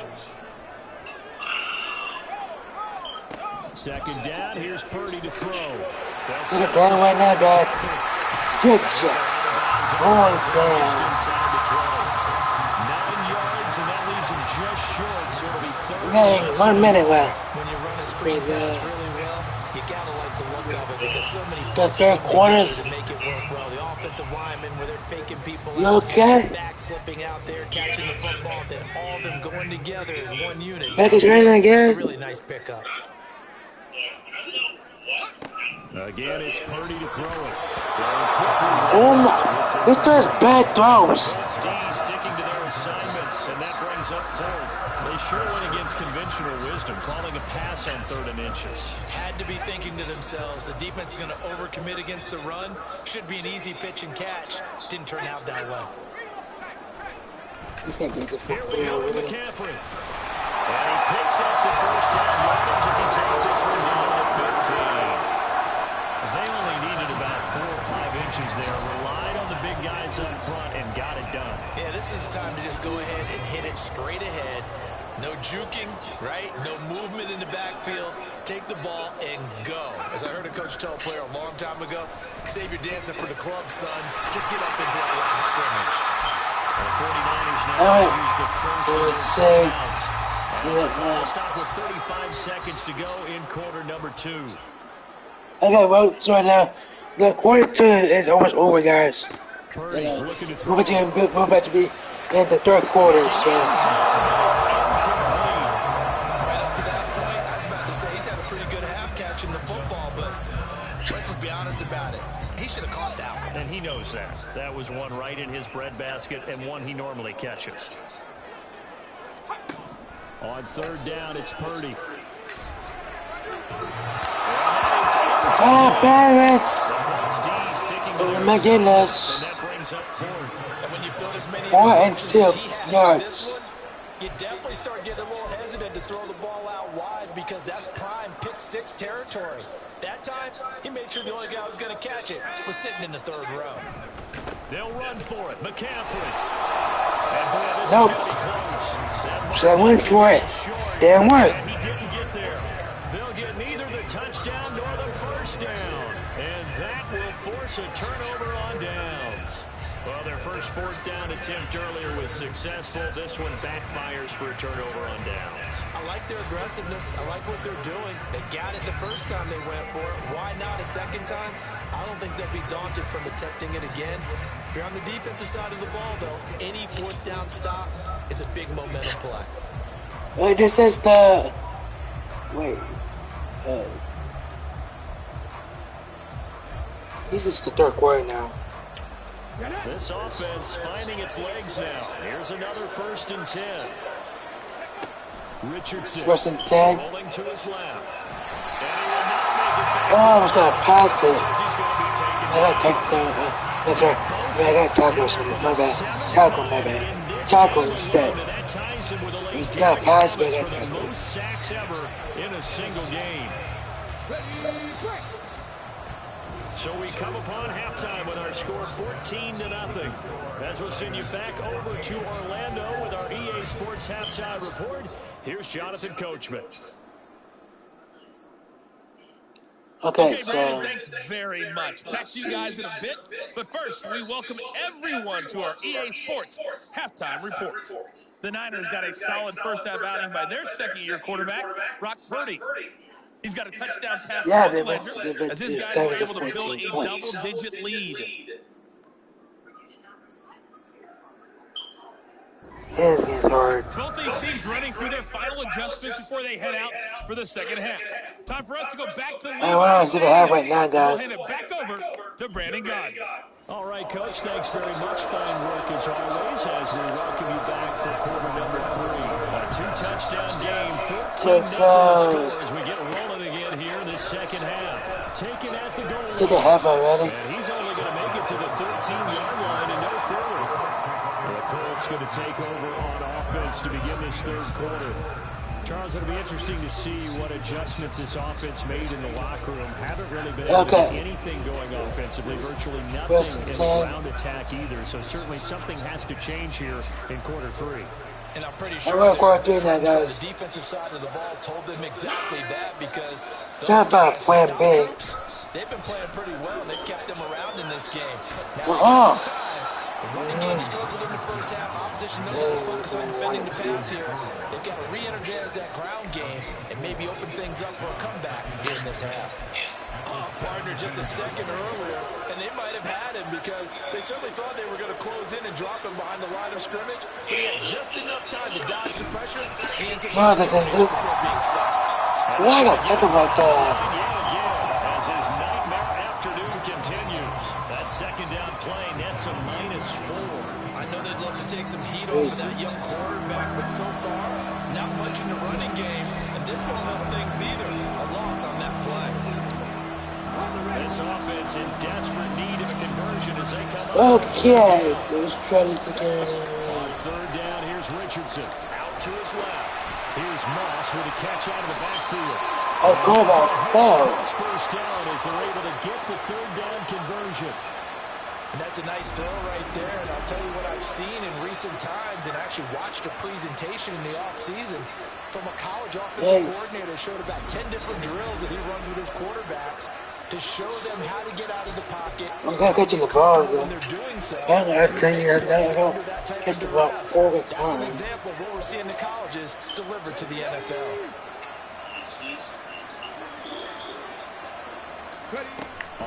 Second down, here's Purdy to throw. Look at that right now, guys. Good shot. Boys down. 9 yards, and that leaves him just short, so it'll be third. Dang, 1 minute left. When you run a screen pass really well, you gotta like the look of it because so many The third quarter. to make it work well. The offensive linemen where they're faking people You out, okay? back slipping out there, catching the football, then all of them going together as one unit. Back is running A again. really nice pickup. Again, it's Purdy to throw it. Oh my. This throws bad throws. D sticking to their assignments, and that brings up third. They sure went against conventional wisdom, calling a pass on 3rd and inches. Had to be thinking to themselves, the defense is going to overcommit against the run. Should be an easy pitch and catch. Didn't turn out that way. He's going to be the Here we go with McCaffrey. And he picks up the first down yardage as he takes this one down to 15. They only needed about 4 or 5 inches there. Relied on the big guys up front and got it done. Yeah, this is the time to just go ahead and hit it straight ahead. No juking, right? No movement in the backfield. Take the ball and go. As I heard a coach tell a player a long time ago, save your dancing for the club, son. Just get up into that line of scrimmage. The 49ers now use the first timeouts. Stop with 35 seconds to go in quarter number 2. I got votes right now. The quarter 2 is almost over, guys. Purdy looking to throw. We're about to be in the third quarter, so. Right up to that point, I was about to say he's had a pretty good half catching the football, but let's just be honest about it. He should have caught that one. And he knows that. That was one right in his breadbasket and one he normally catches. On 3rd down, it's Purdy. Ah, Barrett's. Oh my goodness. And that brings up 4th. And when you throw as many 4 and interceptions 2 as he has in yards. this one, you definitely start getting a little hesitant to throw the ball out wide because that's prime pick 6 territory. That time, he made sure the only guy who was going to catch it was sitting in the 3rd row. They'll run for it. McCaffrey. And boy, this Nope. is going to be close. So I went for it. Didn't work. And he didn't get there. They'll get neither the touchdown nor the first down. And that will force a turnover on downs. Well, their first 4th down attempt earlier was successful. This one backfires for a turnover on downs. I like their aggressiveness. I like what they're doing. They got it the first time they went for it. Why not a second time? I don't think they'll be daunted from attempting it again. If you're on the defensive side of the ball, though, any 4th down stop is a big momentum play. Wait, this is the... Wait. This is the third quarter now. This offense finding its legs now. Here's another 1st and 10. Richardson 1st and 10. rolling to his left. And he will not make it back. Oh, I was going to pass it. He's going to be taken I got tackle. That's right. I got tackle or something. My bad. Tackle, my bad. And tackle instead. And that ties him with a late Got pass by for that the tackle. most sacks ever in a single game. So we come upon halftime with our score 14-0. As we'll send you back over to Orlando with our EA Sports halftime report. Here's Jonathan Coachman. Okay, Brandon, thanks very much. Back to you guys in a bit. But first, we welcome everyone to our EA Sports halftime report. The Niners got a solid first-half outing by their second-year quarterback, Brock Purdy. He's got a touchdown pass off the ledger as his guys were able to build a double-digit lead. Both these teams running through their final adjustments before they head out for the second half. Time for us to go back to Levi's Stadium. Right now, guys. We'll hand it back over to Brandon Gaudin. All right, Coach, thanks very much. Fine work as always as we welcome you back for quarter number 3. A 2-touchdown game, 14-0 scores. We get rolling again here in the second half. Taken at the goal line. Second half already. And he's only going to make it to the 13-yard line and no further. The Colts going to take over on offense to begin this third quarter. Charles, it'll be interesting to see what adjustments this offense made in the locker room. Haven't really been able to get anything going offensively, virtually nothing in the ground attack either. So certainly something has to change here in quarter 3. And I'm pretty sure the defensive side of the ball told them exactly that because they've been playing pretty well. They've kept them around in this game. Now, the running game struggled in the first half. Opposition knows how to focus on defending the pass here. They've got to re-energize that ground game and maybe open things up for a comeback here in this half. Partner just a second earlier, and they might have had him because they certainly thought they were going to close in and drop him behind the line of scrimmage. But he had just enough time to dodge the pressure and to before being stopped. Why got taken like that? As his nightmare afternoon continues. That second down play nets a -4. I know they'd love to take some heat off of that young quarterback, but so far, not much in the running game, and this won't help things either. A loss on that play. This offense in desperate need of a conversion as they come Okay, so let's try this again. On third down, here's Richardson. Out to his left. Here's Moss with a catch out of the backfield. Oh, quarterback fell. First down as they're able to get the third down conversion. And that's a nice throw right there. And I'll tell you what I've seen in recent times and actually watched a presentation in the offseason from a college offensive coordinator. Showed about 10 different drills that he runs with his quarterbacks to show them how to get out of the pocket. I'm not catching the ball, though. When they're doing so, I don't catch the ball all the time. That's an example of what we're seeing in colleges delivered to the NFL.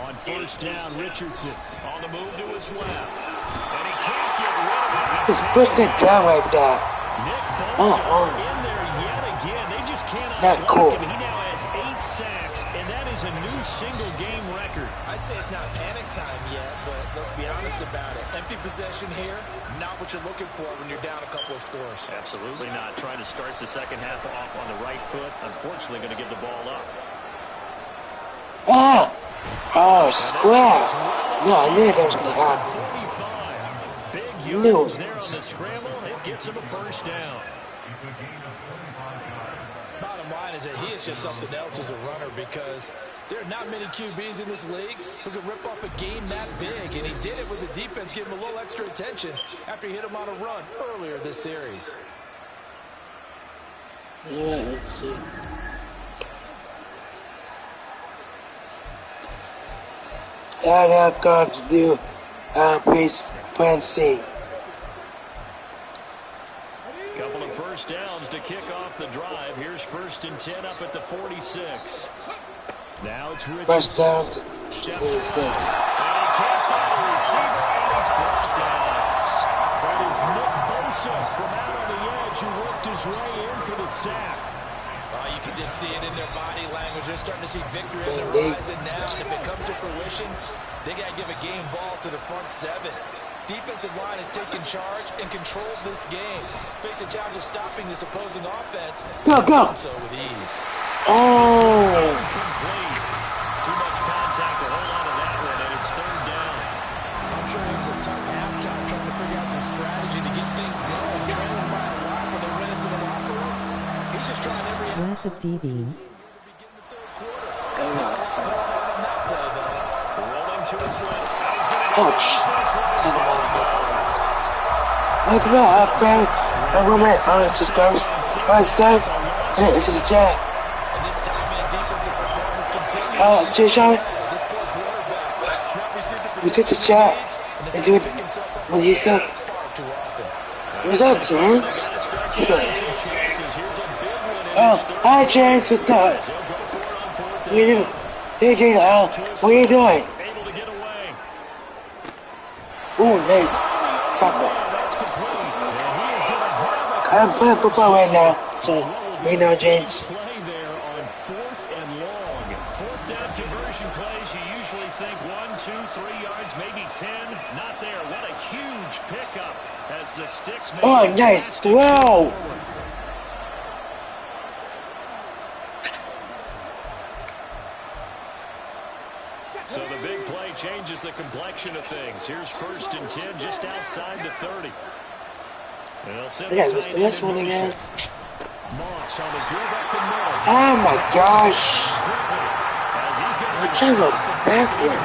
On first down, Richardson on the move to his left. And he can't get rid of it. Just push it down like that. Nick Bosa in there yet again. They just cannot block him. He now has 8 sacks, and that is a new single-game record. I'd say it's not panic time yet, but let's be honest about it. Empty possession here, not what you're looking for when you're down a couple of scores. Absolutely not. Trying to start the second half off on the right foot. Unfortunately, going to give the ball up. Oh, scrap. No, I knew that was going to happen. Big yards there on the scramble. It gets him a first down. Bottom line is that he is just something else as a runner because there are not many QBs in this league who can rip off a game that big, and he did it with the defense giving him a little extra attention after he hit him on a run earlier this series. Yeah, let's see. I got to do plan C. Couple of first downs to kick off the drive. Here's 1st and 10 up at the 46. Now it's Richardson. First down to 46. And he can't find a receiver, and he's brought down. That is Nick Bosa from out on the edge who worked his way in for the sack. You can just see it in their body language. They're starting to see victory on the horizon now. And if it comes to fruition, they got to give a game ball to the front 7. Defensive line has taken charge and controlled this game. Facing challenge of stopping this opposing offense. Go. So with ease. Incomplete. Too much contact to hold on to that one, and it's third down. I'm sure it was a tough halftime trying to figure out some strategy to get things going. Massive D-beam. Ouch. Look at that, friend. And woman, subscribers, subs, and it's in the chat. Jason, we took this chat and do it with you, sir. Was that James? Oh, hi, James, what's up? What are you doing? Hey, James, what are you doing? Ooh, nice. Tackle. I'm playing football right now, so you know, James. Play there on 4th and long. 4th down conversion plays, you usually think 1, 2, 3 yards, maybe 10. Not there. What a huge pickup as the sticks make Oh, nice throw. So the big play changes the complexion of things. Here's 1st and 10 just outside the 30. Yeah, this one again. Moss on the drive up the middle. Oh my gosh. I'm trying to go backward.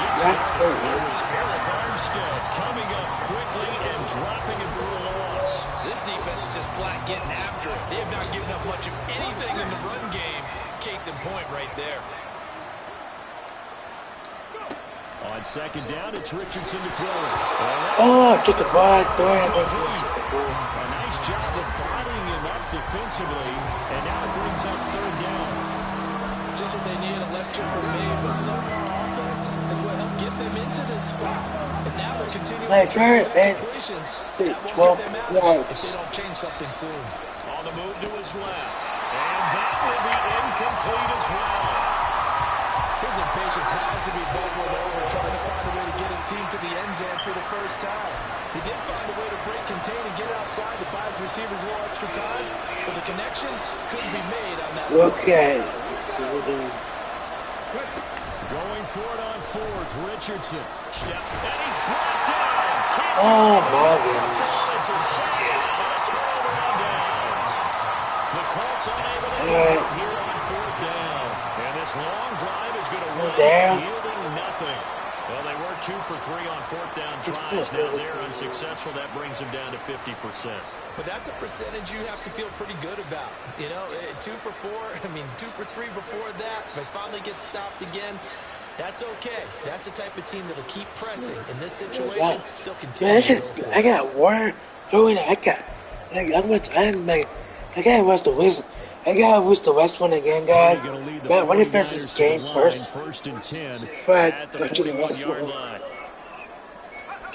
Coming up quickly and dropping him for a loss. This defense is just flat getting after it. They have not given up much of anything in the run game. Case in point right there. On 2nd down, it's Richardson to throw it. Oh, get the ball. A nice job of bodying him up defensively, and now it brings up 3rd down. Just what they need, electrical game, but somehow offense is what helped get them into this spot. And now they're continuing to completions. That won't get them out if they don't change something soon. On the move to his left, and that will be incomplete as well. His impatience has to be bubbled over, trying to find a way to get his team to the end zone for the first time. He did find a way to break, contain, and get outside to buy his receivers a little extra time, but the connection couldn't be made on that. Okay. Going for it on 4th, Richardson. Steps, and he's brought down. Oh my goodness. It's a second and a 12 on downs. The Colts unable to get here on 4th down. And this long drive is going to run yielding nothing. Well, they were 2 for 3 on 4th down tries. Now they're unsuccessful. That brings them down to 50%. But that's a percentage you have to feel pretty good about. You know, 2 for 4, 2 for 3 before that, but finally get stopped again. That's okay. That's the type of team that'll keep pressing. In this situation, they'll continue to go for it. I got one throwing. I gotta watch the West. I gotta watch the West one again, guys. Man, what if it's this game first? Before I go to the West one.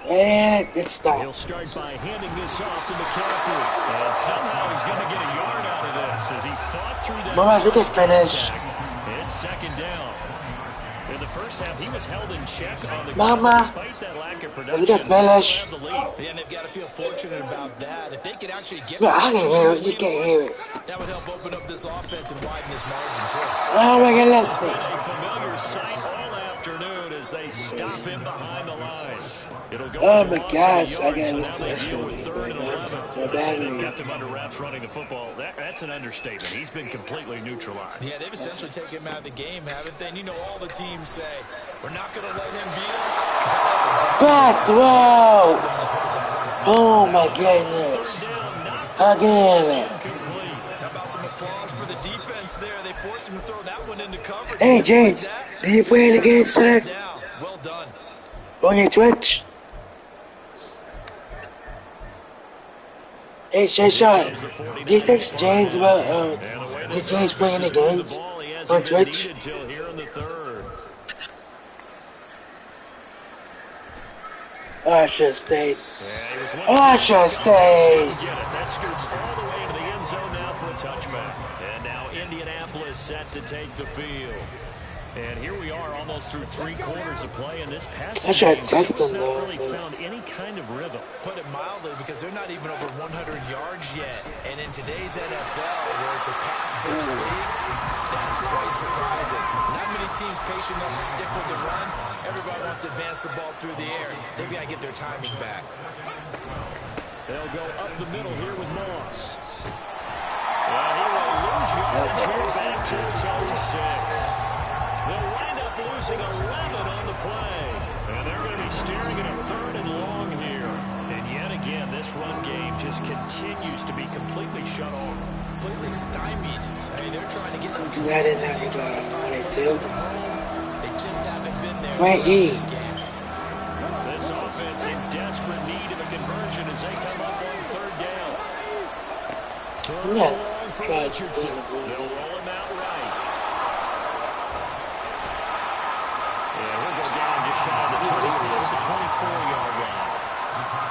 And it's not. He'll start by handing this off to McCaffrey. And somehow he's going to get a yard out of this as he fought through that. Mama, look at finish. It's 2nd down. In the first half, he was held in check on the Mama, despite that lack of look at finish. Yeah, and they've got to feel fortunate about that. If they could actually get I can hear it. You can't hear it. that would help open up this offense and widen this margin, too. Oh my God, let's see. A familiar sight all afternoon as they stop him behind the line. Oh my gosh, I gotta lose this one. They've kept him under wraps running the football. That's an understatement. He's been completely neutralized. Yeah, they've essentially taken him out of the game, haven't they? And you know all the teams say, we're not going to let him beat us. Bad throw! Oh my goodness. Again. How about some applause for the defense there? They forced him to throw that one into coverage. Hey, James, do you play it again, sir? Well done. On your Twitch? Hey, Shot, do you think James about did James play any games on Twitch? Oh, I should have stayed. Oh, I should have stayed. That scoots all the way to the end zone now for a touchback. And now Indianapolis set to take the field. And here we are almost through 3 quarters of play, and this passing game has not really found any kind of rhythm. Put it mildly, because they're not even over 100 yards yet. And in today's NFL, where it's a pass-first league, that is quite surprising. Not many teams patient enough to stick with the run. Everybody wants to advance the ball through the air. They've got to get their timing back. They'll go up the middle here with Moss. And he will lose yards here back to its own 6. They'll wind up losing 11 on the play. And they're going to be staring at a 3rd and long here. And yet again, this run game just continues to be completely shut off. Completely stymied. I mean, they're trying to get some consistency. They just haven't been there. Great E. This offense in desperate need of a conversion as they come up on 3rd down. 3rd and long for Richardson. They'll roll him out right. Yeah, he'll go down just shy of the 24 to 24-yard line.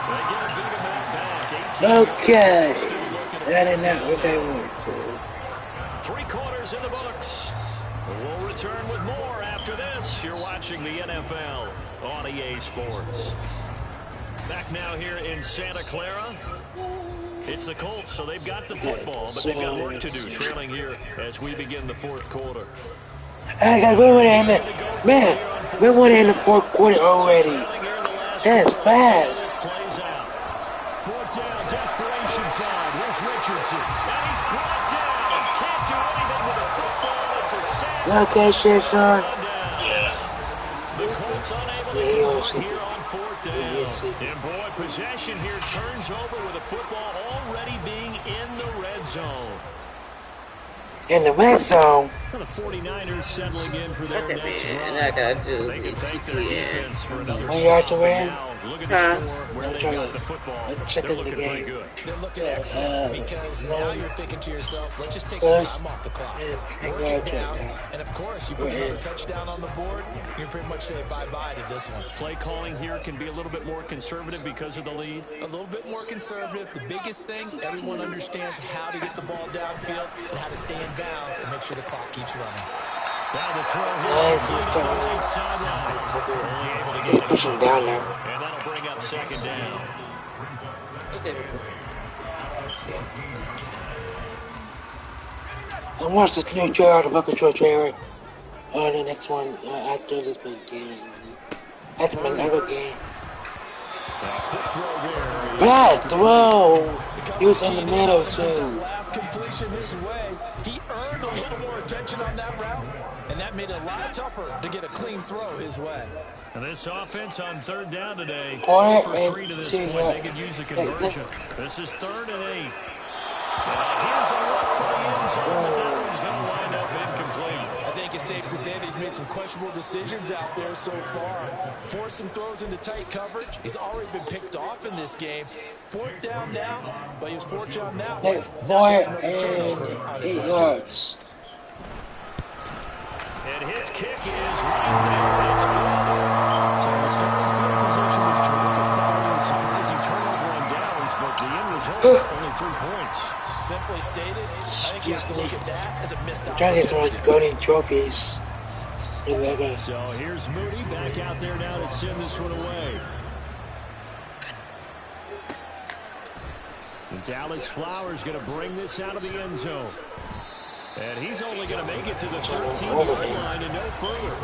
They get a big amount back. Okay. That is not what I wanted to. 3 quarters in the books. We'll return with more after this. You're watching the NFL on EA Sports. Back now here in Santa Clara. It's the Colts, so they've got the football, but they've got work to do, trailing here as we begin the 4th quarter. I got one in the man. We're one in the 4th quarter already. That's fast. 4th down, desperation time. Here's Richardson, and he's brought down. Can't do anything with the football. It's a sack. Okay, shit, son. The Colts unable to convert here on 4th down. And boy, possession here turns over with the football already being in the red zone. In the red zone. The 49ers settling in for their next run. They can thank their defense for another 1 yard to win. Look at the score where they got the football. They're looking pretty good. They're looking excellent because now you're thinking to yourself, let's just take some time off the clock. Work it down. And of course, you put another touchdown on the board, you pretty much say bye-bye to this one. Play calling here can be a little bit more conservative because of the lead. A little bit more conservative. The biggest thing, everyone understands how to get the ball downfield and how to stay in bounds and make sure the clock keeps running. Now the throw here. He's pushing down there. And that'll bring up 2nd down. And watch this new trailer, the book control trailer. The next one after this big game. After my Lego game. Bad throw. He was in the middle too. Last completion his way. He earned a little more attention on that route, and that made it a lot tougher to get a clean throw his way. And this offense on 3rd down today, for 3 to this point, they could use a conversion. This is 3rd and 8. Here's a look for the end zone, but that one's going to wind up incomplete. I think it's safe to say that he's made some questionable decisions out there so far. Forced some throws into tight coverage. He's already been picked off in this game. 4th down now, but he was 4th down now. 4 and 8 yards. And his kick is right there. It's good. So the starting field position was terrific following a surprising turnover on downs, but the end result, only 3 points. Simply stated, I think you have to look at that as a missed opportunity. Trying to get some like golden trophies. So here's Moody back out there now to send this one away. And Dallas Flowers going to bring this out of the end zone. And he's only going to make it to the 13-yard line and no further.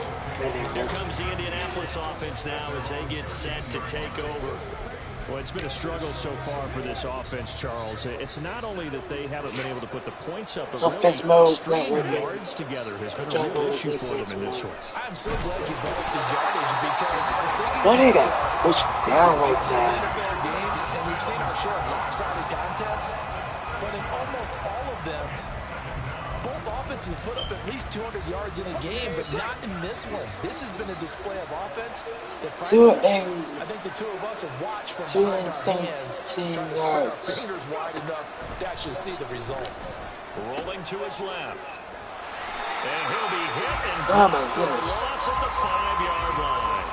Here comes the Indianapolis offense now as they get set to take over. Well, it's been a struggle so far for this offense, Charles. It's not only that they haven't been able to put the points up, but offense mode yards together has been a real issue for them in this one. I'm so glad you brought up the yardage because I was thinking why did I push down like that? Games, and we've seen our share of lopsided contests, but in almost all of them, both offenses put up at least 200 yards in a game, but not in this one. This has been a display of offense that I think the two of us have watched from behind our hands, trying to spread our fingers wide enough to actually see the result. Rolling to his left. And he'll be hit and for a loss at the 5-yard line.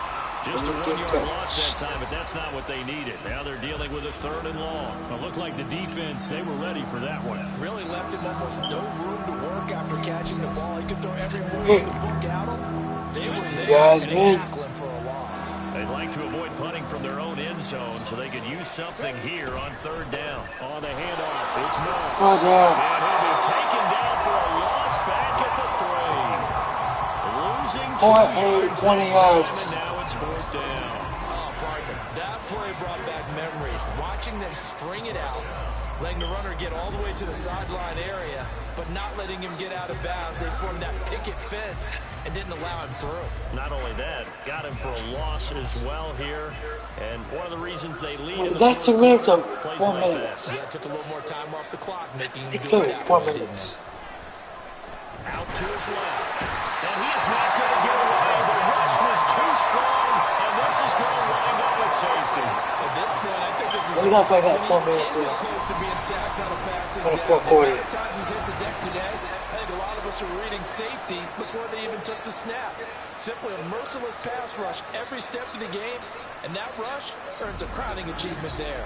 Just a 1-yard loss that time, but that's not what they needed. Now they're dealing with a 3rd and long. It looked like the defense, they were ready for that one. Really left him almost no room to work after catching the ball. He could throw every move in the book at him. They were there and they tackled him for a loss. They'd like to avoid punting from their own end zone so they could use something here on 3rd down. On the handoff, it's Moss. Oh, down. And he'll be taken down for a loss back at the 3. Losing 20 yards. And now it's 4th down. Oh, partner, that play brought back memories. Watching them string it out, letting the runner get all the way to the sideline area, but not letting him get out of bounds. They formed that picket fence and didn't allow him through. Not only that, got him for a loss as well here. And one of the reasons they lead in the that's 2 minutes or 4 like minutes. Yeah, took a little more time off the clock, making him It do took it 4 that way, minutes. Out to his left. And he is not going to get away. The rush was too strong, and this is going to wind up with safety. At this point, I think it's We're gonna play that 4 minutes close to being sacked on a passing in the down. fourth quarter. The times he's hit the deck today, I think a lot of us are reading safety before they even took the snap. Simply a merciless pass rush every step of the game, and that rush earns a crowning achievement there.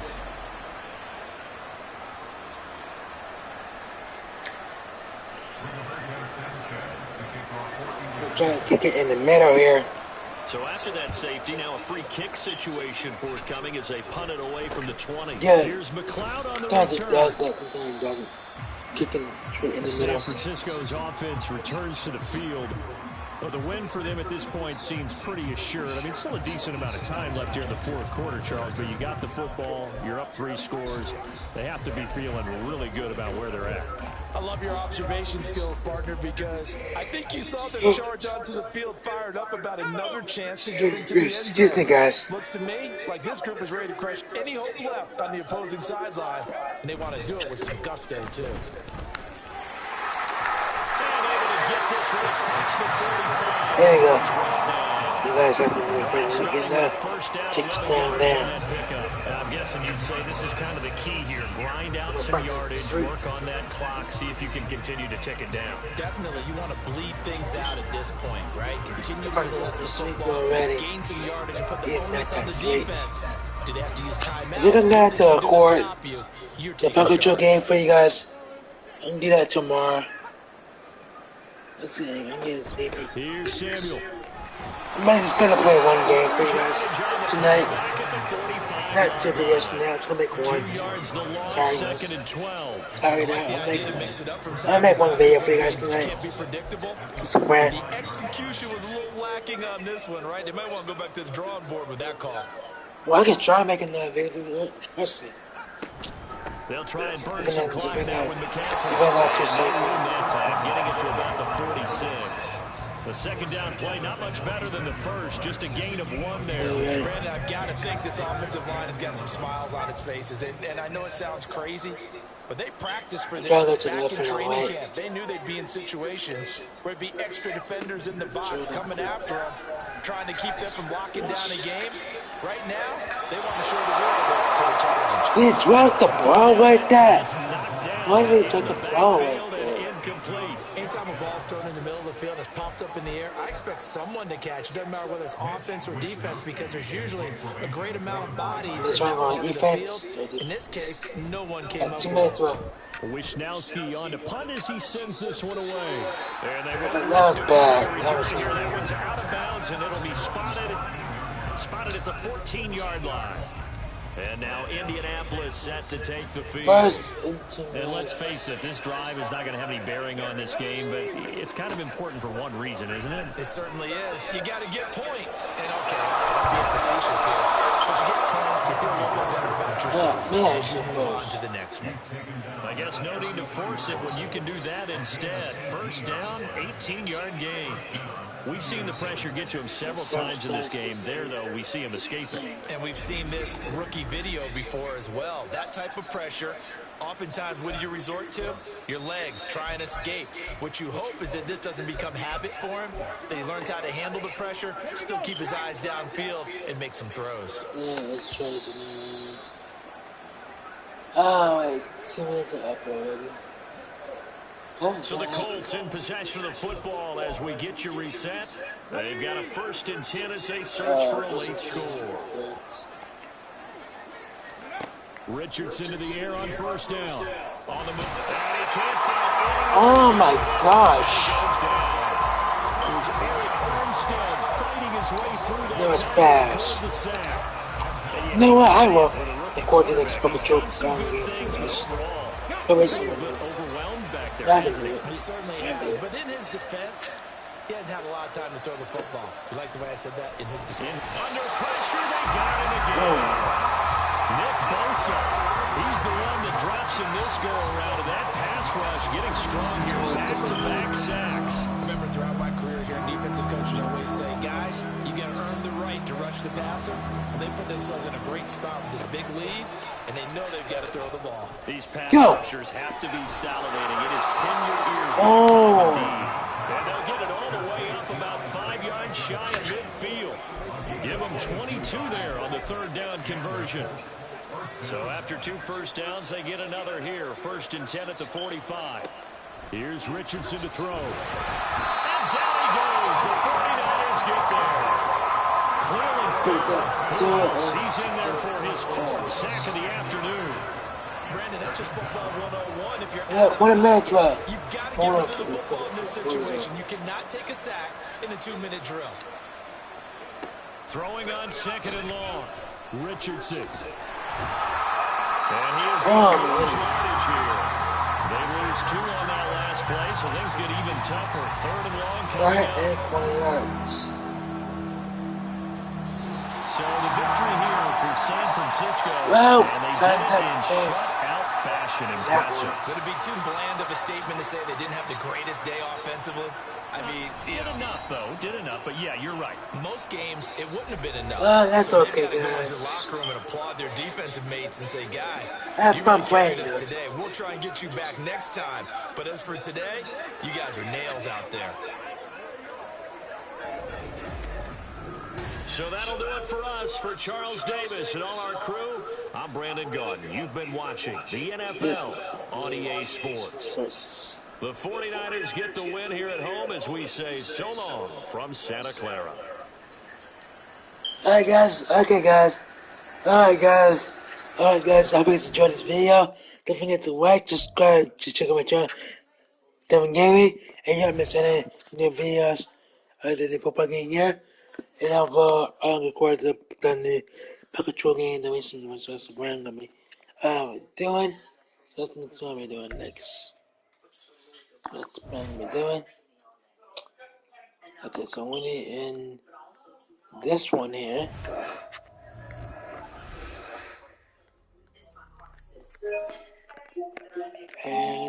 I'm trying to kick it in the middle here. So after that safety, now a free kick situation forthcoming as they punt it away from the 20. Yeah. Here's McLeod on the Does it return. does that, sometimes doesn't. Kicking straight in the San middle. Francisco's offense returns to the field. Well, the win for them at this point seems pretty assured. I mean, still a decent amount of time left here in the fourth quarter, Charles, but you got the football, you're up 3 scores. They have to be feeling really good about where they're at. I love your observation skills, partner, because I think you saw them charge onto the field fired up about another chance to get into the end zone. Excuse me, guys. Looks to me like this group is ready to crush any hope left on the opposing sideline, and they want to do it with some gusto, too. There you go. You guys have to be afraid to get that. Take it down there. I'm guessing you'd say this is kind of the key here. Grind out some yardage, work on that clock, see if you can continue to tick it down. Definitely, you want to bleed things out at this point, right? Continue to possess the football, already. gain some yardage, and put the He's onus not on the that sweet. defense. Do they have to use timeouts? If you come down to a court, You're the taking Pumpkin Drill charge. game for you guys, I can do that tomorrow. Let's see, I'm getting sleepy. Here's Samuel. I might just gonna play 1 game for you guys tonight. Not 2 videos from now, I'm just gonna make 1. 2 yards the loss, Sorry. 2nd and 12. Sorry, now I'll make 1 video for you guys tonight. Can't be predictable. Just a brand. The execution was a little lacking on this one, right? They might want to go back to the drawing board with that call. Well, I can try making that video. Let's see. They'll try and burn Even some though- clock even now though- with even McCaffrey. though it's just like- That time, getting it to about the 46. The second down play, not much better than the first, just a gain of 1 there. Yeah. Brandon, I've got to think this offensive line has got some smiles on its faces. And I know it sounds crazy, but they practiced for this Try to go to the back left in and training right. camp. They knew they'd be in situations where it'd be extra defenders in the box coming after them, trying to keep them from locking down a game. Right now, they want to show the world to the challenge. He dropped the ball like that. Why did he drop the ball like Failed that? and incomplete. Anytime a ball's thrown in the middle of the field and it's popped up in the air, I expect someone to catch. It doesn't matter whether it's offense or defense, because there's usually a great amount of bodies They're in trying that to go on part of the defense. field. In this case, no one came Like up 2 with minutes it. left. Wisnowski on to punt as he sends this one away. And they That run was the risk bad. of That was return here. That bad. one's out of bounds, and it'll be spotted at the 14-yard line. And now Indianapolis set to take the field. First and 2 And let's minutes. face it, this drive is not going to have any bearing on this game, but it's kind of important for one reason, isn't it? It certainly is. You got to get points. And okay, I'm being facetious here, but you get points, you feel a little bit better about yourself. Yeah, man, You shit move on goes. to the next one. I guess no need to force it when you can do that instead. First down, 18-yard gain. We've seen the pressure get to him several times in this game. There, though, we see him escaping. And we've seen this rookie video before as well. That type of pressure, oftentimes what do you resort to? Your legs, try and escape. What you hope is that this doesn't become habit for him, that he learns how to handle the pressure, still keep his eyes downfield, and make some throws. Yeah, let's try this again. Oh, like 2 minutes are up already. So the Colts in possession of the football as we get you reset. They've got a 1st and 10 as they search for a late score. Richardson to the air on 1st down. On the move. And he can't find anyone. Oh my gosh. Goes down. It was Eric Armstead fighting his way through that. That was fast. Called the sack. You know what? I will record the next Pumpkin Drill game for this. But it's Overwhelmed back there. I can do it. He certainly has, but in his defense, he hadn't had a lot of time to throw the football. You like the way I said that? In his defense. Under pressure, they got him again. Nick Bosa He's the one that drops him this go-around, and that pass rush getting strong here. Back-to-back sacks. Remember, throughout my career here, defensive coaches always say, guys, you got to earn the right to rush the passer. And they put themselves in a great spot with this big lead, and they know they've got to throw the ball. These pass rushers have to be salivating. It is pin your ears. And they'll get it all the way up about 5 yards shy of midfield. Give them 22 there on the third down conversion. So after 2 first downs, they get another here. 1st and 10 at the 45. Here's Richardson to throw. And down he goes. The 49ers get there. Clearly he's in there for his 4th sack of the afternoon. Brandon, that's just football 101. If you're what a match, right? You've got to get rid of the football in this situation. You cannot take a sack in a 2-minute drill. Throwing on 2nd and long. Richardson. And he is going to lose yardage here. They lose 2 on that last play, so things get even tougher. 3rd and long coming up. 20 yards. So the victory here for San Francisco. Well, and they did it in shutout fashion. Impressive. Would it be too bland of a statement to say they didn't have the greatest day offensively? I mean, did enough, though. Did enough, but yeah, you're right. Most games, it wouldn't have been enough. That's so okay, they've got to go guys. into the locker room and applaud their defensive mates and say, guys, Have you fun really playing, carried us dude. today. We'll try and get you back next time. But as for today, you guys are nails out there. So that'll do it for us. For Charles Davis and all our crew, I'm Brandon Gardner. You've been watching the NFL on EA Sports. The 49ers get the win here at home as we say so long from Santa Clara. Alright, guys. Okay, guys. Alright, guys. I hope you guys enjoyed this video. Don't forget to like, subscribe, to check out my channel, Devin Gary, and you don't miss any new videos other than the football game here. And I'll record the control game that we see what's Brian gonna be doing. So that's what we're doing next. That's the plan we're doing. Okay, so we need in this one here. And